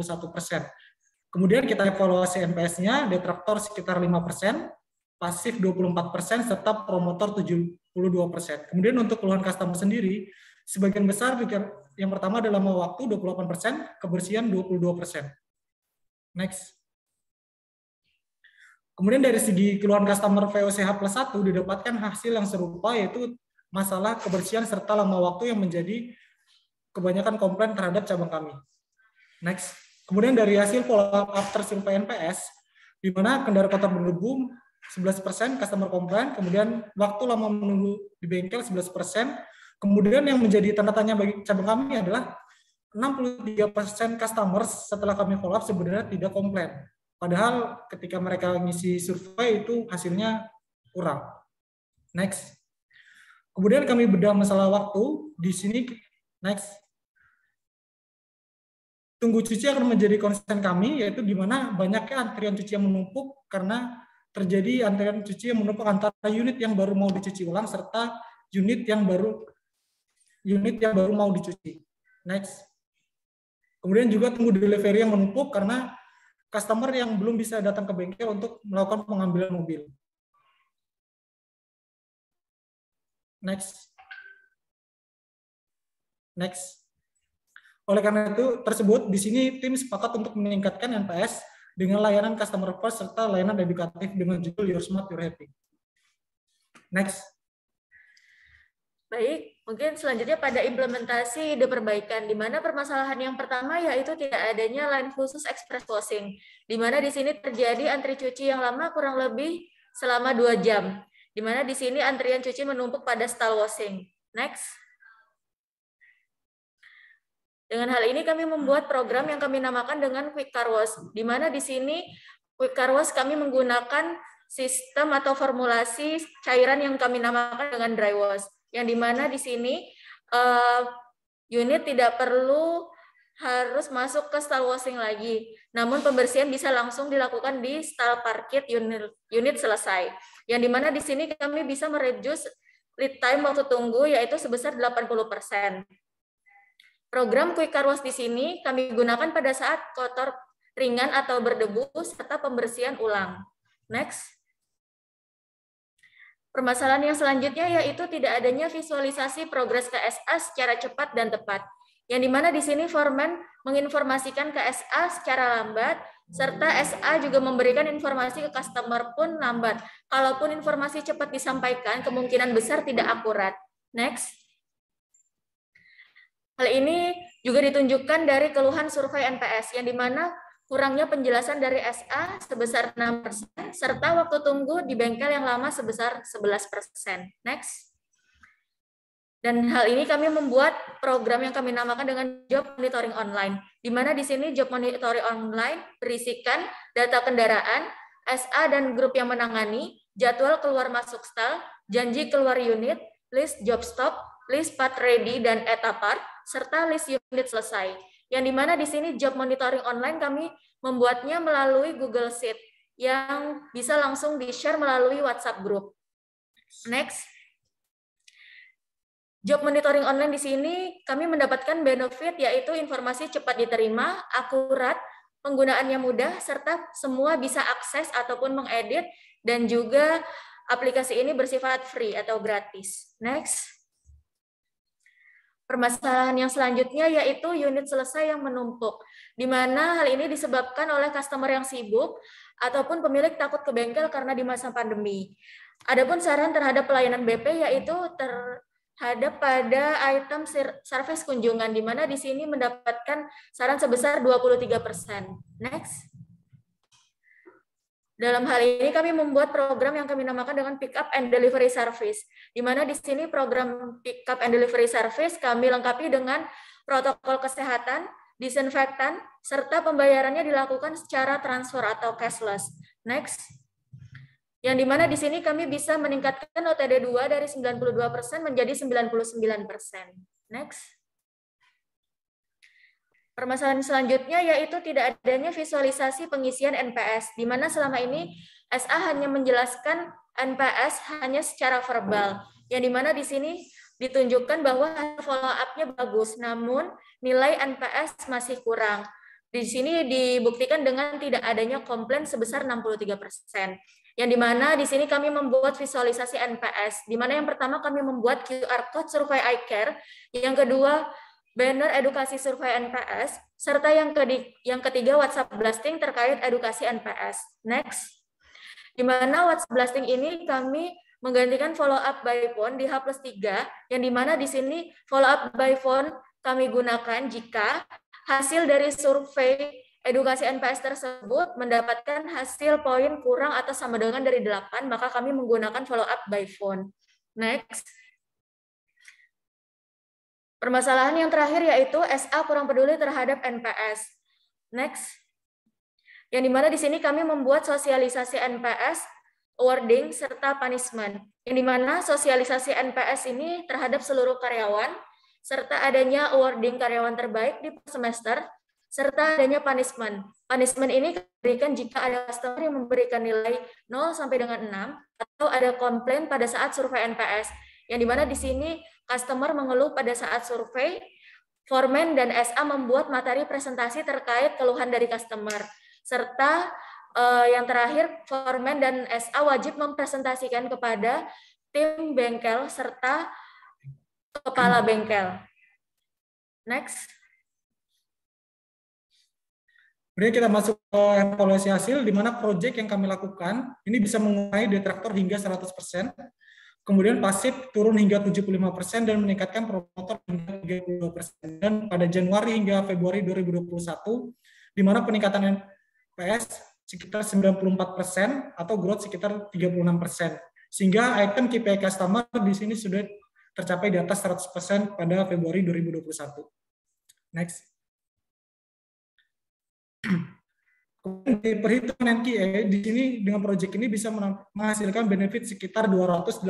Speaker 5: Kemudian kita evaluasi NPS-nya, detraktor sekitar 5%, pasif 24%, serta promotor 72%. Kemudian untuk keluhan customer sendiri, sebagian besar yang pertama adalah lama waktu 28%, kebersihan 22%. Next. Kemudian dari segi keluhan customer VOCH plus 1 didapatkan hasil yang serupa, yaitu masalah kebersihan serta lama waktu yang menjadi kebanyakan komplain terhadap cabang kami. Next. Kemudian dari hasil follow up after survey NPS, di mana kendaraan kotor berdebu 11% customer komplain, kemudian waktu lama menunggu di bengkel 11%, kemudian yang menjadi tanda tanya bagi cabang kami adalah 63% customer setelah kami follow up sebenarnya tidak komplain. Padahal ketika mereka ngisi survei itu hasilnya kurang. Next. Kemudian kami bedah masalah waktu di sini. Next. Tunggu cuci akan menjadi concern kami, yaitu di mana banyaknya antrian cuci yang menumpuk karena terjadi antrian cuci yang menumpuk antara unit yang baru mau dicuci ulang serta unit yang baru mau dicuci. Next. Kemudian juga tunggu delivery yang menumpuk karena customer yang belum bisa datang ke bengkel untuk melakukan pengambilan mobil. Next. Next. Oleh karena itu tersebut, di sini tim sepakat untuk meningkatkan NPS dengan layanan customer first serta layanan edukatif dengan judul Your Smart, Your Happy. Next.
Speaker 12: Baik, mungkin selanjutnya pada implementasi ide perbaikan, di mana permasalahan yang pertama yaitu tidak adanya line khusus express washing, di mana di sini terjadi antri cuci yang lama kurang lebih selama 2 jam, di mana di sini antrian cuci menumpuk pada stall washing. Next. Dengan hal ini kami membuat program yang kami namakan dengan Quick Car Wash, di mana di sini Quick Car Wash kami menggunakan sistem atau formulasi cairan yang kami namakan dengan dry wash, yang dimana di sini unit tidak perlu harus masuk ke stall washing lagi, namun pembersihan bisa langsung dilakukan di stall parkir unit selesai, yang dimana di sini kami bisa mereduce lead time waktu tunggu yaitu sebesar 80%. Program Quick Car Wash di sini kami gunakan pada saat kotor ringan atau berdebu serta pembersihan ulang. Next. Permasalahan yang selanjutnya yaitu tidak adanya visualisasi progres KSA secara cepat dan tepat. Yang dimana di sini foreman menginformasikan KSA secara lambat, serta SA juga memberikan informasi ke customer pun lambat. Kalaupun informasi cepat disampaikan, kemungkinan besar tidak akurat. Next. Hal ini juga ditunjukkan dari keluhan survei NPS, yang dimana kurangnya penjelasan dari SA sebesar 6%, serta waktu tunggu di bengkel yang lama sebesar 11%. Next. Dan hal ini kami membuat program yang kami namakan dengan Job Monitoring Online, di mana di sini Job Monitoring Online berisikan data kendaraan, SA dan grup yang menangani, jadwal keluar masuk stall, janji keluar unit, list job stop, list part ready dan etapart, serta list unit selesai. Yang dimana di sini Job Monitoring Online kami membuatnya melalui Google Sheet yang bisa langsung di-share melalui WhatsApp group. Next. Job Monitoring Online di sini kami mendapatkan benefit yaitu informasi cepat diterima, akurat, penggunaannya mudah, serta semua bisa akses ataupun mengedit, dan juga aplikasi ini bersifat free atau gratis. Next. Permasalahan yang selanjutnya yaitu unit selesai yang menumpuk, di mana hal ini disebabkan oleh customer yang sibuk ataupun pemilik takut ke bengkel karena di masa pandemi. Adapun saran terhadap pelayanan BP yaitu terhadap pada item service kunjungan, di mana di sini mendapatkan saran sebesar 23%. Next. Dalam hal ini kami membuat program yang kami namakan dengan Pick Up and Delivery Service, di mana di sini program Pick Up and Delivery Service kami lengkapi dengan protokol kesehatan, disinfektan, serta pembayarannya dilakukan secara transfer atau cashless. Next. Yang dimana di sini kami bisa meningkatkan OTD 2 dari 92% menjadi 99%. Next. Permasalahan selanjutnya yaitu tidak adanya visualisasi pengisian NPS, di mana selama ini SA hanya menjelaskan NPS hanya secara verbal, yang dimana di sini ditunjukkan bahwa follow up-nya bagus, namun nilai NPS masih kurang. Di sini dibuktikan dengan tidak adanya komplain sebesar 63%. Yang dimana di sini kami membuat visualisasi NPS, di mana yang pertama kami membuat QR Code Survey iCare, yang kedua banner edukasi survei NPS, serta yang ketiga WhatsApp blasting terkait edukasi NPS. Next. Di mana WhatsApp blasting ini kami menggantikan follow up by phone di H+3, yang dimana di sini follow up by phone kami gunakan jika hasil dari survei edukasi NPS tersebut mendapatkan hasil poin kurang atau sama dengan dari 8, maka kami menggunakan follow up by phone. Next. Permasalahan yang terakhir yaitu SA kurang peduli terhadap NPS. Next. Yang dimana di sini kami membuat sosialisasi NPS, awarding, serta punishment. Yang dimana sosialisasi NPS ini terhadap seluruh karyawan, serta adanya awarding karyawan terbaik di semester, serta adanya punishment. Punishment ini diberikan jika ada customer yang memberikan nilai 0 sampai dengan 6, atau ada komplain pada saat survei NPS. Yang dimana di sini customer mengeluh pada saat survei, foreman dan SA membuat materi presentasi terkait keluhan dari customer. Serta yang terakhir, foreman dan SA wajib mempresentasikan kepada tim bengkel serta kepala bengkel. Next.
Speaker 5: Berikut kita masuk ke evaluasi hasil, di mana proyek yang kami lakukan ini bisa mengurangi detraktor hingga 100%, kemudian pasif turun hingga 75% dan meningkatkan promotor hingga 32%. Dan pada Januari hingga Februari 2021, di mana peningkatan NPS sekitar 94% atau growth sekitar 36%. Sehingga item KPI customer di sini sudah tercapai di atas 100% pada Februari 2021. Next. Di perhitungan NKE di sini dengan proyek ini bisa menghasilkan benefit sekitar 283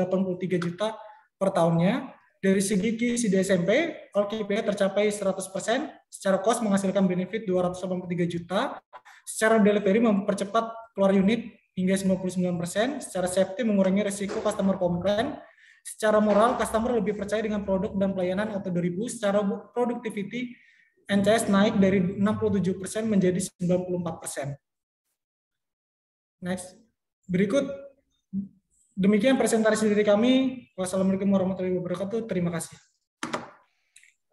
Speaker 5: juta per tahunnya. Dari segi KISI di SMP, all KPI tercapai 100%, secara cost menghasilkan benefit 283 juta, secara delivery mempercepat keluar unit hingga 99%, secara safety mengurangi risiko customer komplain, secara moral customer lebih percaya dengan produk dan pelayanan Auto 2000, secara productivity NCS naik dari 67% menjadi 94%. Next. Berikut, demikian presentasi dari kami. Wassalamualaikum warahmatullahi wabarakatuh. Terima kasih.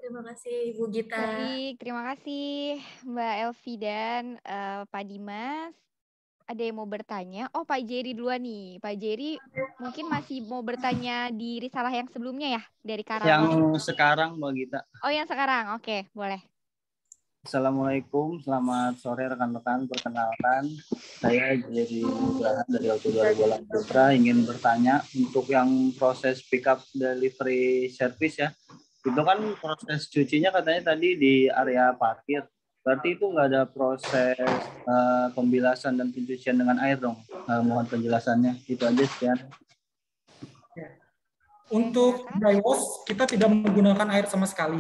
Speaker 12: Terima kasih Ibu Gita.
Speaker 1: Baik, terima kasih Mbak Elvi dan Pak Dimas. Ada yang mau bertanya? Oh, Pak Jerry duluan nih. Pak Jerry mungkin masih mau bertanya di risalah yang sebelumnya ya? Dari Karawang.
Speaker 6: Yang sekarang Mbak Gita.
Speaker 1: Oh, yang sekarang. Oke, boleh.
Speaker 6: Assalamualaikum, selamat sore rekan-rekan. Perkenalkan, saya Jerry Nugraha dari Auto 2000 Putra. Ingin bertanya untuk yang proses pick up delivery service ya, itu kan proses cucinya katanya tadi di area parkir. Berarti itu nggak ada proses pembilasan dan pencucian dengan air dong? Mohon penjelasannya. Itu aja sekian.
Speaker 5: Untuk dry wash kita tidak menggunakan air sama sekali.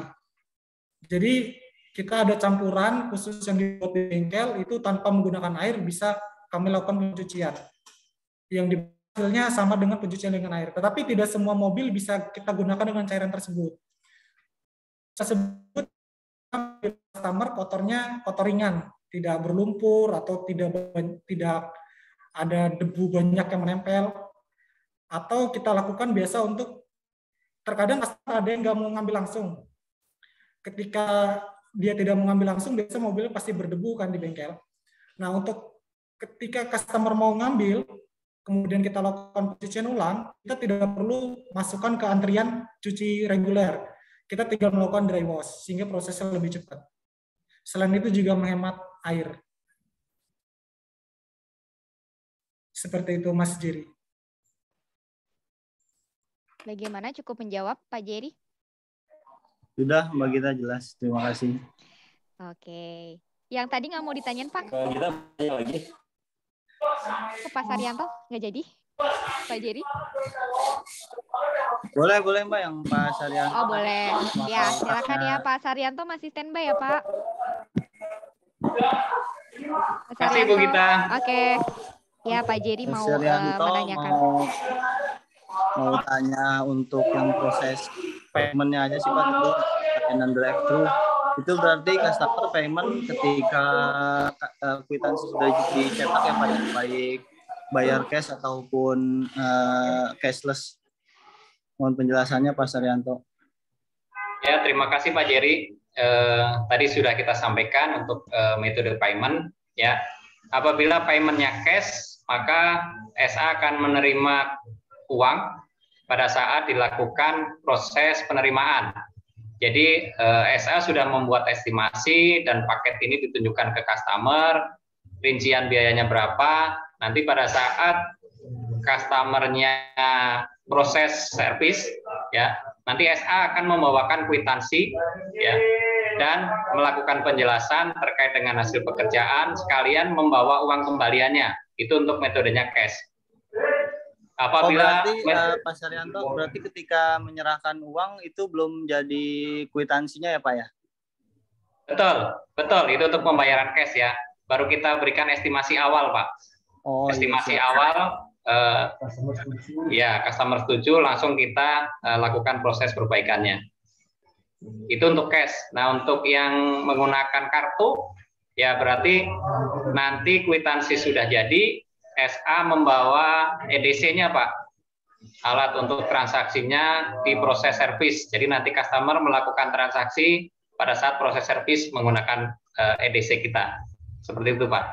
Speaker 5: Jadi kita ada campuran khusus yang dibuat di bengkel, itu tanpa menggunakan air bisa kami lakukan pencucian. Yang hasilnya sama dengan pencucian dengan air. Tetapi tidak semua mobil bisa kita gunakan dengan cairan tersebut. Tersebut customer kotornya kotor ringan, tidak berlumpur atau tidak ada debu banyak yang menempel. Atau kita lakukan biasa untuk, terkadang customer ada yang nggak mau ngambil langsung. Ketika dia tidak mengambil langsung, biasa mobilnya pasti berdebu kan di bengkel. Nah, untuk ketika customer mau ngambil, kemudian kita lakukan pencucian ulang, kita tidak perlu masukkan ke antrian cuci reguler. Kita tinggal melakukan dry wash, sehingga prosesnya lebih cepat. Selain itu juga menghemat air. Seperti itu, Mas Jerry.
Speaker 1: Bagaimana, cukup menjawab, Pak Jerry?
Speaker 6: Sudah, Mbak Gita jelas. Terima kasih.
Speaker 1: Oke. Yang tadi nggak mau ditanyain, Pak?
Speaker 10: Kita tanya lagi.
Speaker 1: Ke Pak Saryanto? Nggak jadi? Pak Jerry?
Speaker 6: Boleh Mbak yang Pak Saryanto.
Speaker 1: Oh, boleh. Ya, silakan ya Pak Saryanto, masih standby ya, Pak. Pak
Speaker 7: Terima kasih, Bu Gita.
Speaker 1: Oke. Ya, Pak Jerry mau menanyakan.
Speaker 6: Mau tanya untuk yang proses payment-nya aja sih Pak, itu payment drive-thru. Itu berarti customer payment ketika kwitansi sudah dicetak ya Pak, baik bayar cash ataupun cashless. Mohon penjelasannya Pak Saryanto.
Speaker 7: Ya, terima kasih Pak Jerry. Tadi sudah kita sampaikan untuk metode payment. Ya, apabila payment-nya cash, maka SA akan menerima uang pada saat dilakukan proses penerimaan. Jadi SA sudah membuat estimasi dan paket ini ditunjukkan ke customer, rincian biayanya berapa, nanti pada saat customernya proses servis, ya, nanti SA akan membawakan kwitansi, ya, dan melakukan penjelasan terkait dengan hasil pekerjaan, sekalian membawa uang kembaliannya. Itu untuk metodenya cash. Apabila
Speaker 6: Pak Saryanto, berarti ketika menyerahkan uang itu belum jadi kwitansinya ya Pak ya?
Speaker 7: Betul. Itu untuk pembayaran cash ya. Baru kita berikan estimasi awal Pak. Estimasi awal, customer setuju, langsung kita lakukan proses perbaikannya. Itu untuk cash. Nah, untuk yang menggunakan kartu, ya berarti nanti kwitansi sudah jadi, SA membawa EDC-nya Pak, alat untuk transaksinya di proses servis. Jadi nanti customer melakukan transaksi pada saat proses servis menggunakan EDC kita. Seperti itu Pak,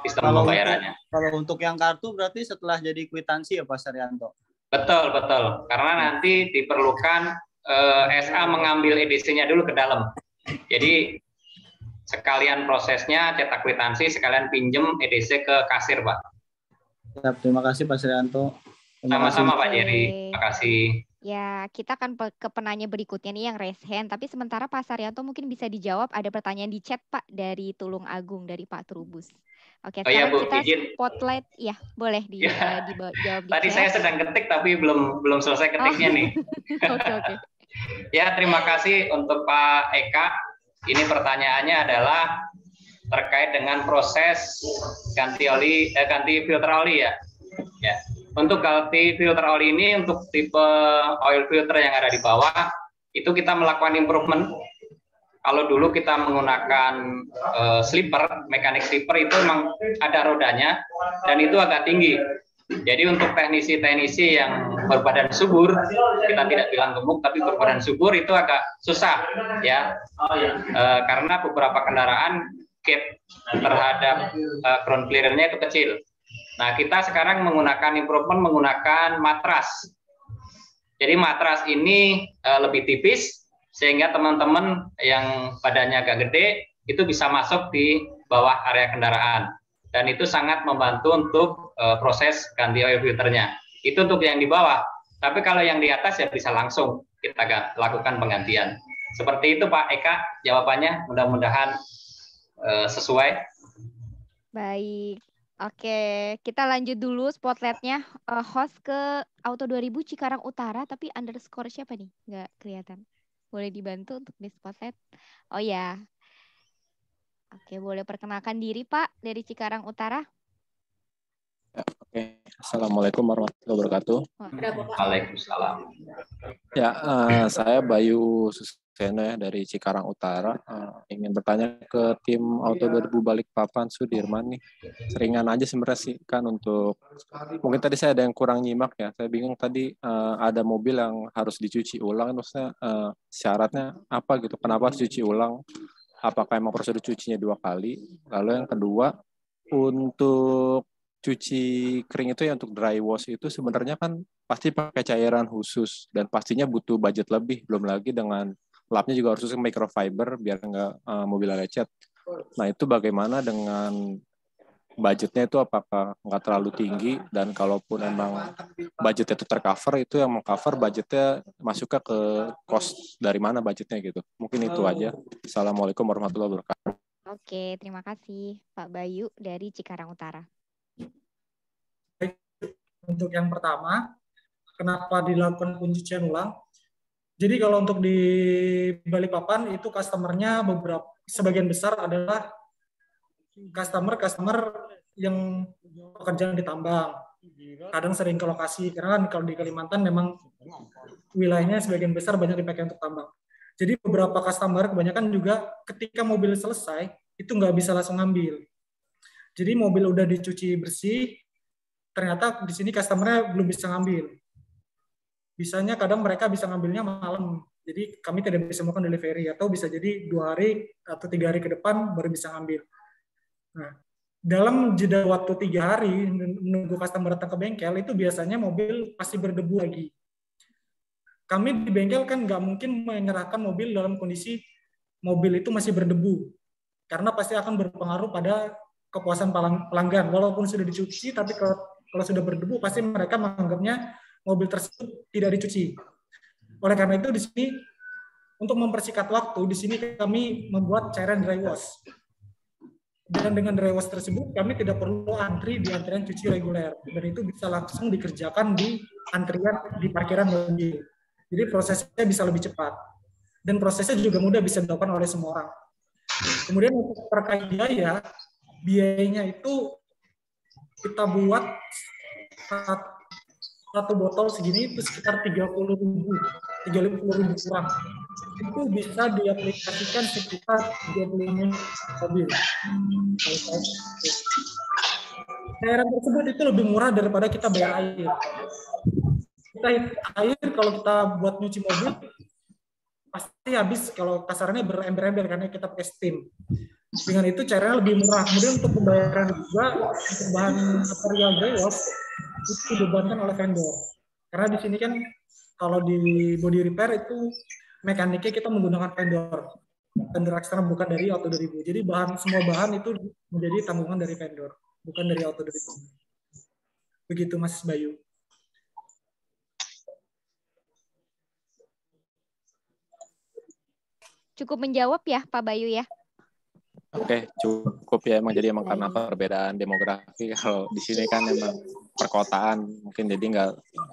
Speaker 7: sistem pembayarannya.
Speaker 6: Kalau untuk yang kartu berarti setelah jadi kwitansi ya Pak Saryanto?
Speaker 7: Betul, betul. Karena nanti diperlukan SA mengambil EDC-nya dulu ke dalam. Jadi sekalian prosesnya cetak kwitansi, sekalian pinjem EDC ke kasir Pak.
Speaker 6: Terima kasih Pak Saryanto.
Speaker 7: Sama-sama Pak Jerry, terima kasih.
Speaker 1: Ya, kita akan ke penanya berikutnya nih yang raise hand. Tapi sementara Pak Saryanto mungkin bisa dijawab. Ada pertanyaan di chat Pak dari Tulung Agung dari Pak Trubus. Oke,
Speaker 7: iya,
Speaker 1: sekarang
Speaker 7: Bu,
Speaker 1: kita
Speaker 7: izin.
Speaker 1: spotlight. Ya, boleh dijawab di
Speaker 7: Tadi
Speaker 1: chat.
Speaker 7: saya sedang ketik tapi belum selesai ketiknya nih.
Speaker 1: Oke.
Speaker 7: Ya, terima kasih untuk Pak Eka. Ini pertanyaannya adalah terkait dengan proses ganti filter oli ya. Ya. Untuk ganti filter oli ini untuk tipe oil filter yang ada di bawah itu kita melakukan improvement. Kalau dulu kita menggunakan slipper, mekanik slipper itu memang ada rodanya dan itu agak tinggi. Jadi untuk teknisi-teknisi yang berbadan subur, kita tidak bilang gemuk tapi berbadan subur itu agak susah ya, karena beberapa kendaraan gap terhadap ground clearance-nya itu kecil. Nah, kita sekarang menggunakan improvement menggunakan matras. Jadi matras ini lebih tipis sehingga teman-teman yang badannya agak gede itu bisa masuk di bawah area kendaraan. Dan itu sangat membantu untuk proses ganti oil filternya. Itu untuk yang di bawah. Tapi kalau yang di atas ya bisa langsung kita lakukan penggantian. Seperti itu Pak Eka jawabannya. Mudah-mudahan sesuai.
Speaker 1: Baik. Oke, kita lanjut dulu spotlightnya. Host ke Auto 2000 Cikarang Utara, tapi underscore siapa nih? Nggak kelihatan. Boleh dibantu untuk di spotlight? Oh ya. Oke, boleh perkenalkan diri Pak dari Cikarang Utara.
Speaker 13: Oke, Assalamualaikum warahmatullahi wabarakatuh.
Speaker 7: Waalaikumsalam.
Speaker 13: Ya, saya Bayu Suseno ya dari Cikarang Utara. Ingin bertanya ke tim Auto 2000 Balikpapan Sudirman nih. Seringan aja sebenarnya sih kan untuk mungkin tadi saya ada yang kurang nyimak ya. Saya bingung tadi ada mobil yang harus dicuci ulang, maksudnya syaratnya apa gitu? Kenapa harus cuci ulang? Apakah emang prosedur cucinya 2 kali? Lalu yang kedua untuk cuci kering itu ya untuk dry wash itu sebenarnya kan pasti pakai cairan khusus dan pastinya butuh budget lebih, belum lagi dengan lapnya juga harus microfiber biar nggak mobilnya lecet. Nah itu bagaimana dengan budgetnya itu, apakah nggak terlalu tinggi, dan kalaupun emang budgetnya itu tercover, itu yang mengcover budgetnya masuknya ke cost dari mana budgetnya gitu. Mungkin itu aja. Assalamualaikum warahmatullahi wabarakatuh.
Speaker 1: Oke, terima kasih Pak Bayu dari Cikarang Utara.
Speaker 5: Untuk yang pertama, kenapa dilakukan pencucian ulang? Jadi kalau untuk di Balikpapan itu customer-nya sebagian besar adalah customer yang pekerjaan di tambang. Kadang sering ke lokasi, karena kan kalau di Kalimantan memang wilayahnya sebagian besar banyak dipakai untuk tambang. Jadi beberapa customer kebanyakan juga ketika mobil selesai itu nggak bisa langsung ngambil. Jadi mobil udah dicuci bersih, ternyata di sini customer-nya belum bisa ngambil. Bisanya kadang mereka bisa ngambilnya malam. Jadi kami tidak bisa melakukan delivery, atau bisa jadi 2 hari atau 3 hari ke depan baru bisa ngambil. Nah, dalam jeda waktu 3 hari menunggu customer datang ke bengkel, itu biasanya mobil pasti berdebu lagi. Kami di bengkel kan nggak mungkin menyerahkan mobil dalam kondisi mobil itu masih berdebu, karena pasti akan berpengaruh pada kepuasan pelanggan. Walaupun sudah dicuci, tapi kalau sudah berdebu, pasti mereka menganggapnya mobil tersebut tidak dicuci. Oleh karena itu, di sini untuk mempersingkat waktu, di sini kami membuat cairan dry wash. Dan dengan dry wash tersebut, kami tidak perlu antri di antrian cuci reguler, dan itu bisa langsung dikerjakan di antrian di parkiran mobil. Jadi prosesnya bisa lebih cepat, dan prosesnya juga mudah, bisa dilakukan oleh semua orang. Kemudian untuk terkait biayanya itu kita buat satu botol segini itu sekitar 30.000 kurang. Itu bisa diaplikasikan sekitar 35 mobil. Cairan tersebut itu lebih murah daripada kita bayar air. Air kalau kita buat nyuci mobil, pasti habis kalau kasarnya berember-ember karena kita pakai steam. Dengan itu caranya lebih murah. Kemudian untuk pembayaran juga untuk bahan material drywall itu dibebankan oleh vendor. Karena di sini kan kalau di body repair itu mekaniknya kita menggunakan vendor eksternal bukan dari Auto 2000. Jadi semua bahan itu menjadi tanggungan dari vendor, bukan dari Auto 2000. Begitu Mas Bayu.
Speaker 1: Cukup menjawab ya Pak Bayu ya?
Speaker 13: Oke, cukup ya emang jadi emang karena perbedaan demografi. Kalau di sini kan emang perkotaan mungkin jadi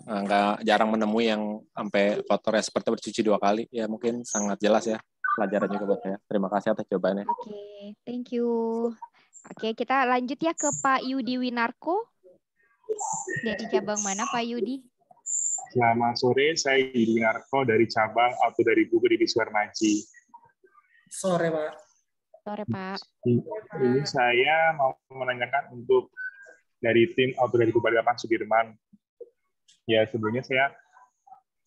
Speaker 13: nggak jarang menemui yang sampai kotornya seperti bercuci 2 kali. Ya mungkin sangat jelas ya pelajaran juga buat saya. Terima kasih atas jawabannya.
Speaker 1: Oke, thank you. Oke, kita lanjut ya ke Pak Yudi Winarko. Dari cabang mana Pak Yudi?
Speaker 14: Selamat sore, saya Yudi Winarko dari cabang Auto 2000 di Suwarmaji.
Speaker 5: Sore Pak.
Speaker 1: Sore Pak.
Speaker 14: Ini saya mau menanyakan untuk dari tim Auto 2000 Balikpapan Sudirman. Ya sebelumnya saya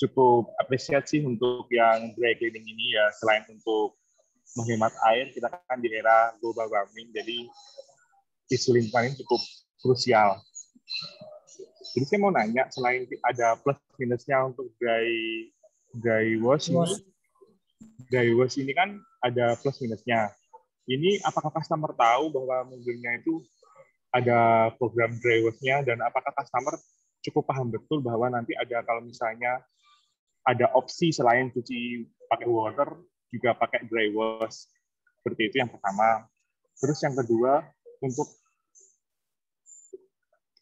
Speaker 14: cukup apresiasi untuk yang dry cleaning ini ya, selain untuk menghemat air, kita kan di era global warming, jadi isu lingkungan ini cukup krusial. Jadi saya mau nanya, selain ada plus minusnya untuk dry wash ini kan ada plus minusnya. Ini apakah customer tahu bahwa mobilnya itu ada program dry wash-nya, dan apakah customer cukup paham betul bahwa nanti ada, kalau misalnya ada opsi selain cuci pakai water juga pakai dry wash. Seperti itu yang pertama. Terus yang kedua, untuk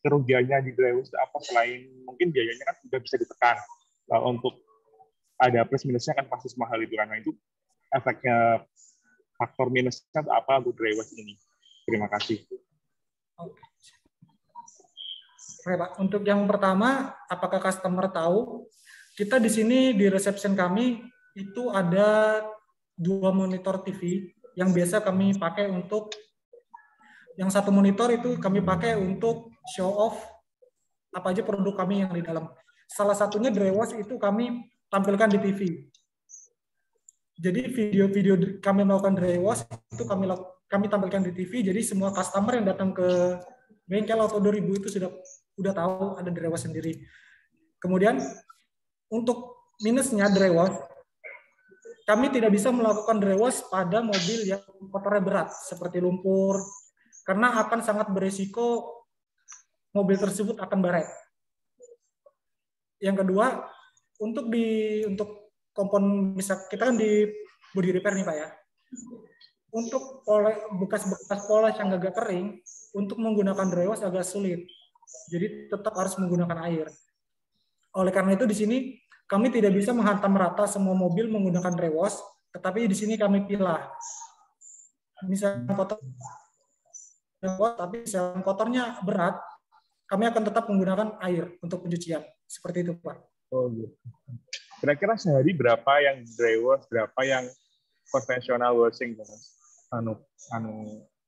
Speaker 14: kerugiannya di dry wash apa, selain mungkin biayanya kan sudah bisa ditekan. Untuk ada plus minusnya kan pasti semua hal itu, karena itu efeknya, faktor minusnya apa untuk dry wash ini. Terima kasih.
Speaker 5: Oke, Pak. Untuk yang pertama, apakah customer tahu? Kita di sini di reception kami itu ada 2 monitor TV yang biasa kami pakai untuk, yang satu monitor itu kami pakai untuk show off apa aja produk kami yang di dalam. Salah satunya dry wash itu kami tampilkan di TV. Jadi video-video kami melakukan dry wash itu kami tampilkan di TV. Jadi semua customer yang datang ke bengkel Auto 2000 itu sudah tahu ada dry wash sendiri. Kemudian untuk minusnya dry wash, kami tidak bisa melakukan dry wash pada mobil yang kotornya berat seperti lumpur, karena akan sangat berisiko mobil tersebut akan baret. Yang kedua, untuk kompon, misal kita kan di body repair nih Pak ya, untuk bekas-bekas poles yang agak kering, untuk menggunakan dry wash agak sulit. Jadi tetap harus menggunakan air. Oleh karena itu di sini kami tidak bisa menghantam rata semua mobil menggunakan dry wash, tetapi di sini kami pilah. Misalnya kotor, tapi misalnya kotornya berat, kami akan tetap menggunakan air untuk pencucian. Seperti itu Pak.
Speaker 14: Oh gitu. Kira-kira sehari berapa yang dry wash, berapa yang konvensional washing, Mas?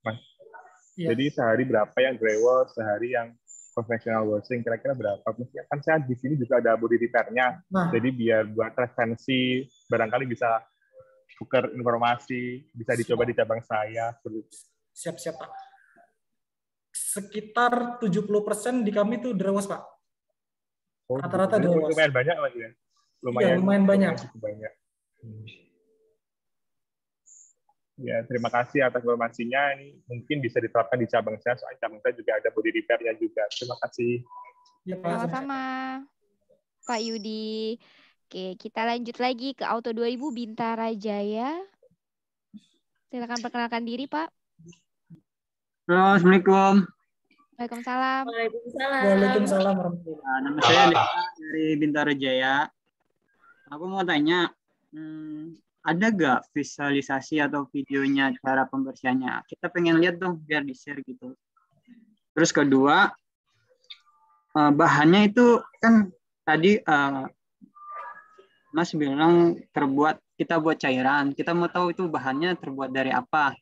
Speaker 14: Mas. Ya. Jadi sehari berapa yang dry wash, sehari yang konvensional washing, kira-kira berapa? Kan saya di sini juga ada body repair-nya. Jadi biar buat referensi, barangkali bisa tukar informasi, bisa dicoba di cabang saya.
Speaker 5: Siap-siap Pak. Sekitar 70% di kami itu dry wash Pak. Rata-rata dry wash.
Speaker 14: Lumayan banyak lagi ya?
Speaker 5: Lumayan banyak.
Speaker 14: Banyak. Ya, terima kasih atas informasinya. Ini mungkin bisa diterapkan di cabang saya, soalnya cabang saya juga ada body repair-nya juga. Terima kasih.
Speaker 5: Ya,
Speaker 1: sama-sama Pak Yudi. Oke, kita lanjut lagi ke Auto 2000 Bintara Jaya. Silakan perkenalkan diri Pak.
Speaker 15: Halo, Assalamualaikum.
Speaker 1: Waalaikumsalam.
Speaker 5: Waalaikumsalam.
Speaker 15: Nama saya dari Bintara Jaya. Aku mau tanya, ada nggak visualisasi atau videonya cara pembersihannya? Kita pengen lihat dong, biar di-share gitu. Terus kedua, bahannya itu kan tadi Mas bilang kita buat cairan. Kita mau tahu itu bahannya terbuat dari apa,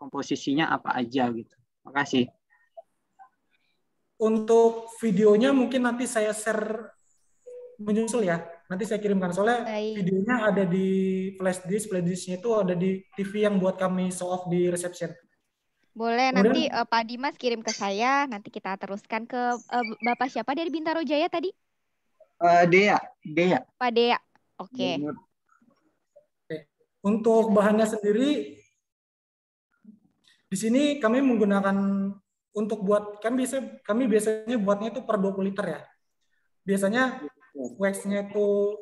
Speaker 15: komposisinya apa aja gitu. Makasih.
Speaker 5: Untuk videonya mungkin nanti saya share menyusul ya. Nanti saya kirimkan. Soalnya videonya ada di flash disknya itu ada di TV yang buat kami show off di reception.
Speaker 1: Boleh,
Speaker 5: Kemudian,
Speaker 1: nanti Pak Dimas kirim ke saya, nanti kita teruskan ke Bapak siapa dari Bintaro Jaya tadi?
Speaker 15: Dea.
Speaker 1: Pak Dea. Oke.
Speaker 5: Untuk bahannya sendiri, di sini kami menggunakan untuk buat kami biasanya buatnya itu per 20 liter ya. Biasanya wax-nya itu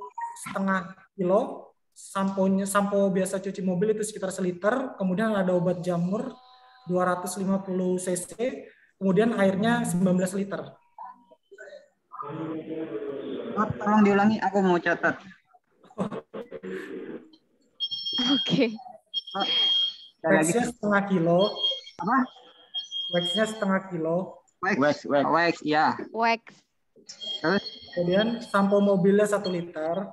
Speaker 5: setengah kilo, sampo biasa cuci mobil itu sekitar seliter, kemudian ada obat jamur 250 cc, kemudian airnya 19 liter.
Speaker 15: Tolong diulangi, aku mau catat.
Speaker 1: Oke.
Speaker 5: Wax-nya setengah kilo.
Speaker 15: Apa?
Speaker 5: Wax-nya setengah kilo.
Speaker 15: Wax, ya.
Speaker 1: Wax.
Speaker 15: Terus?
Speaker 5: Kemudian sampo mobilnya 1 liter.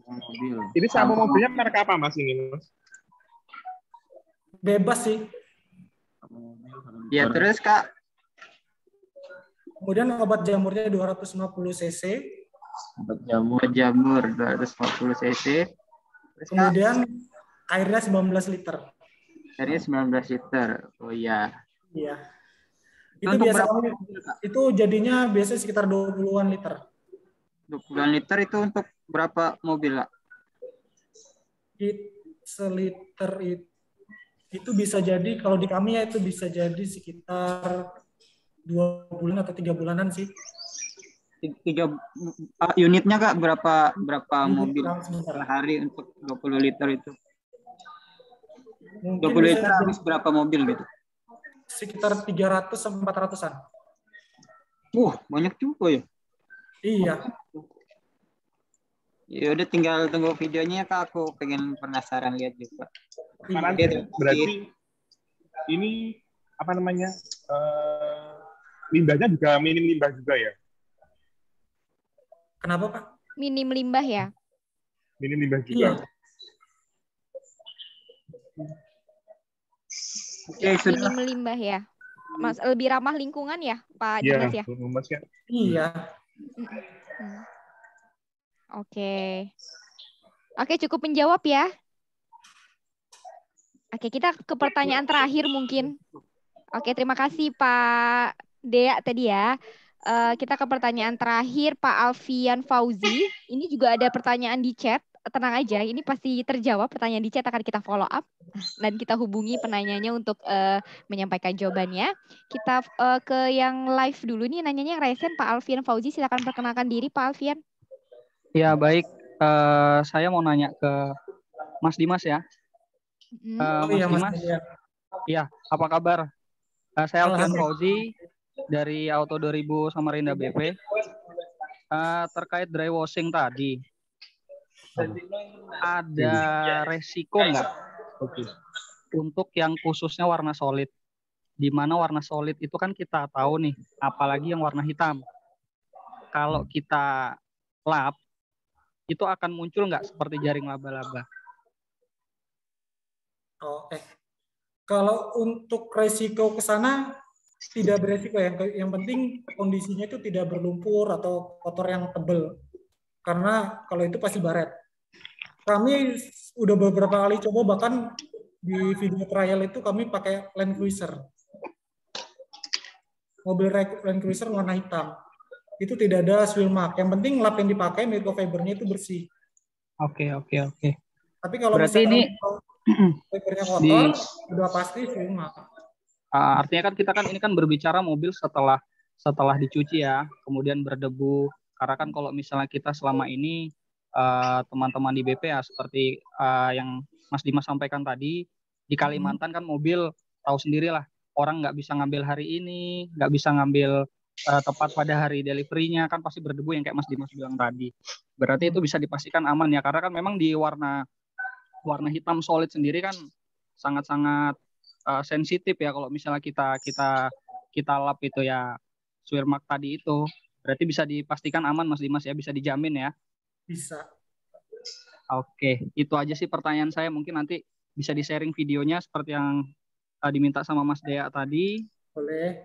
Speaker 15: Mobil.
Speaker 14: Ini sampo mobilnya merek apa Mas ini, Mas?
Speaker 5: Bebas sih.
Speaker 15: Ya, terus Kak.
Speaker 5: Kemudian obat jamurnya 250 cc.
Speaker 15: Obat jamur 250 cc. Terus,
Speaker 5: kemudian airnya 19 liter.
Speaker 15: Airnya 19 liter. Oh iya.
Speaker 5: Iya. Itu biasanya itu jadinya biasanya sekitar 20-an liter.
Speaker 15: 20-an liter itu untuk berapa mobil, Kak?
Speaker 5: Seliter itu bisa jadi kalau di kami ya itu bisa jadi sekitar 2 bulan atau 3 bulanan sih.
Speaker 15: 3 unitnya Kak berapa mobil per hari untuk 20 liter itu?
Speaker 5: Mungkin
Speaker 15: 20 liter habis berapa mobil gitu?
Speaker 5: Sekitar 300 sampai 400-an.
Speaker 15: Wah, banyak juga ya.
Speaker 5: Iya.
Speaker 15: Ya udah tinggal tunggu videonya Kak, aku pengen penasaran lihat juga.
Speaker 14: Berarti ini apa namanya? Limbahnya juga minim limbah juga ya?
Speaker 5: Kenapa Pak?
Speaker 1: Minim limbah ya?
Speaker 14: Minim limbah juga.
Speaker 5: Iya.
Speaker 15: Oke, sudah.
Speaker 1: Minim limbah ya, Mas, lebih ramah lingkungan ya, Pak Dimas ya?
Speaker 14: Mas ya.
Speaker 5: Iya.
Speaker 1: Oke, cukup menjawab ya. Oke, kita ke pertanyaan terakhir mungkin. Oke, terima kasih Pak Dea tadi ya. Kita ke pertanyaan terakhir, Pak Alfian Fauzi. Ini juga ada pertanyaan di chat. Tenang aja, ini pasti terjawab. Pertanyaan di chat akan kita follow up dan kita hubungi penanyanya untuk menyampaikan jawabannya. Kita ke yang live dulu nih, nanyanya yang resen, Pak Alfian Fauzi. Silakan perkenalkan diri, Pak Alfian.
Speaker 16: Ya baik, saya mau nanya ke Mas Dimas ya. Mas Dimas, ya apa kabar? Saya Alfian Fauzi dari Auto 2000 Samarinda BP. Terkait dry washing tadi, ada resiko nggak untuk yang khususnya warna solid? Di mana warna solid itu kan kita tahu nih, apalagi yang warna hitam. Kalau kita lap, itu akan muncul nggak seperti jaring laba-laba?
Speaker 5: Oke. Kalau untuk resiko ke sana tidak beresiko ya. Yang penting kondisinya itu tidak berlumpur atau kotor yang tebal. Karena kalau itu pasti baret. Kami udah beberapa kali coba, bahkan di video trial itu kami pakai Land Cruiser. Mobil Land Cruiser warna hitam. Itu tidak ada swill mark. Yang penting lap yang dipakai microfibernya itu bersih.
Speaker 16: Oke.
Speaker 5: Tapi kalau
Speaker 16: berarti ini
Speaker 5: fibernya kotor, udah pasti swill mark.
Speaker 16: Artinya kan ini kan berbicara mobil setelah dicuci ya, kemudian berdebu. Karena kan kalau misalnya kita selama ini teman-teman di BP ya seperti yang Mas Dimas sampaikan tadi, di Kalimantan kan mobil tahu sendirilah, orang nggak bisa ngambil hari ini, nggak bisa ngambil tepat pada hari deliverynya, kan pasti berdebu yang kayak Mas Dimas bilang tadi. Berarti itu bisa dipastikan aman ya, karena kan memang di warna hitam solid sendiri kan sangat-sangat sensitif ya kalau misalnya kita lap itu ya swear mark tadi itu. Berarti bisa dipastikan aman Mas Dimas ya, bisa dijamin ya?
Speaker 5: Bisa.
Speaker 16: Oke, itu aja sih pertanyaan saya. Mungkin nanti bisa di-sharing videonya seperti yang diminta sama Mas Dea tadi.
Speaker 5: Boleh.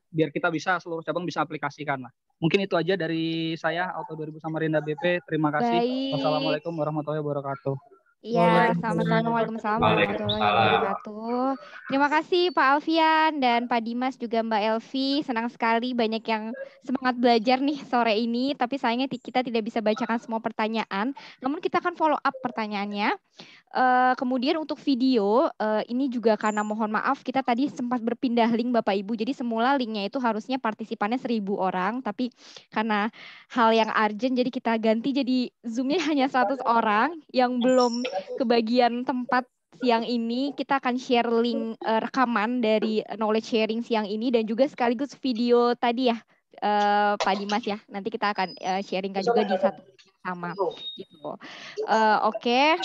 Speaker 16: Biar kita bisa seluruh cabang bisa aplikasikan lah. Mungkin itu aja dari saya, Auto 2000 Samarinda BP. Terima kasih.
Speaker 1: Baik.
Speaker 16: Wassalamualaikum warahmatullahi wabarakatuh.
Speaker 1: Iya, sama-sama. Waalaikumsalam warahmatullahi wabarakatuh. Terima kasih Pak Alfian dan Pak Dimas juga Mbak Elvi. Senang sekali banyak yang semangat belajar nih sore ini. Tapi sayangnya kita tidak bisa bacakan semua pertanyaan. Namun kita akan follow up pertanyaannya. Kemudian untuk video, ini juga karena mohon maaf kita tadi sempat berpindah link Bapak Ibu. Jadi semula linknya itu harusnya partisipannya 1000 orang. Tapi karena hal yang urgent jadi kita ganti jadi Zoom-nya hanya 100 orang yang belum kebagian tempat siang ini. Kita akan share link rekaman dari knowledge sharing siang ini dan juga sekaligus video tadi ya Pak Dimas ya. Nanti kita akan sharingkan juga di satu sama gitu. Oke.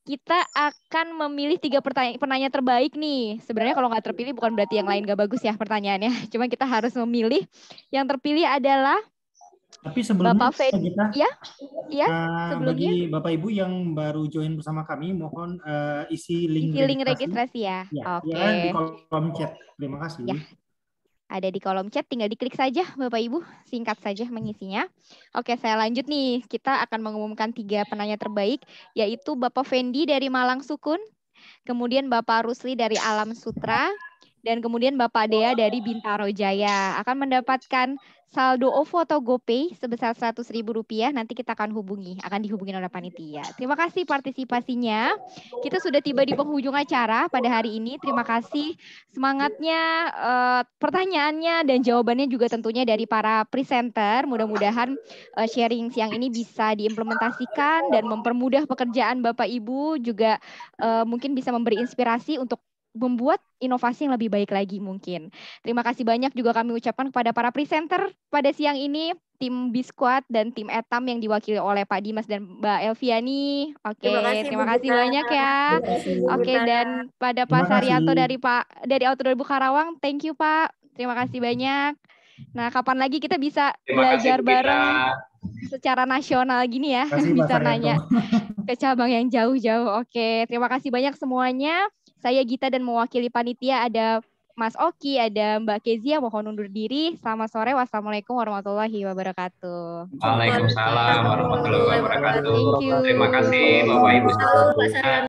Speaker 1: Kita akan memilih 3 penanya terbaik nih. Sebenarnya kalau nggak terpilih bukan berarti yang lain nggak bagus ya pertanyaannya. Cuma kita harus memilih. Yang terpilih adalah
Speaker 3: tapi sebelumnya
Speaker 1: Bapak
Speaker 3: kita,
Speaker 1: ya, sebelumnya
Speaker 3: bagi Bapak Ibu yang baru join bersama kami, mohon isi link
Speaker 1: registrasi ya. Oke.
Speaker 3: Ya, di kolom chat. Terima kasih.
Speaker 1: Ya. Ada di kolom chat, tinggal diklik saja Bapak Ibu, singkat saja mengisinya. Oke, saya lanjut nih. Kita akan mengumumkan 3 penanya terbaik, yaitu Bapak Fendi dari Malang Sukun, kemudian Bapak Rusli dari Alam Sutra, dan kemudian Bapak Dea dari Bintaro Jaya. Akan mendapatkan saldo OVO atau GoPay sebesar Rp100.000. Nanti kita akan dihubungi oleh panitia. Terima kasih partisipasinya. Kita sudah tiba di penghujung acara pada hari ini. Terima kasih semangatnya, pertanyaannya dan jawabannya juga tentunya dari para presenter. Mudah-mudahan sharing siang ini bisa diimplementasikan dan mempermudah pekerjaan Bapak Ibu, juga mungkin bisa memberi inspirasi untuk membuat inovasi yang lebih baik lagi mungkin. Terima kasih banyak juga kami ucapkan kepada para presenter pada siang ini, tim Biskuat dan tim Etam yang diwakili oleh Pak Dimas dan Mbak Elviani. Oke, terima kasih banyak ya. Oke, dan pada Pak Saryanto dari Auto 2000 Karawang, thank you Pak. Terima kasih banyak. Nah, kapan lagi kita bisa belajar bareng secara nasional gini ya, bisa nanya ke cabang yang jauh-jauh. Oke, terima kasih banyak semuanya. Saya Gita dan mewakili panitia ada Mas Oki, ada Mbak Kezia, mohon undur diri. Selamat sore, wassalamualaikum warahmatullahi wabarakatuh.
Speaker 7: Waalaikumsalam warahmatullahi wabarakatuh.
Speaker 1: Thank you.
Speaker 7: Terima kasih Bapak Ibu.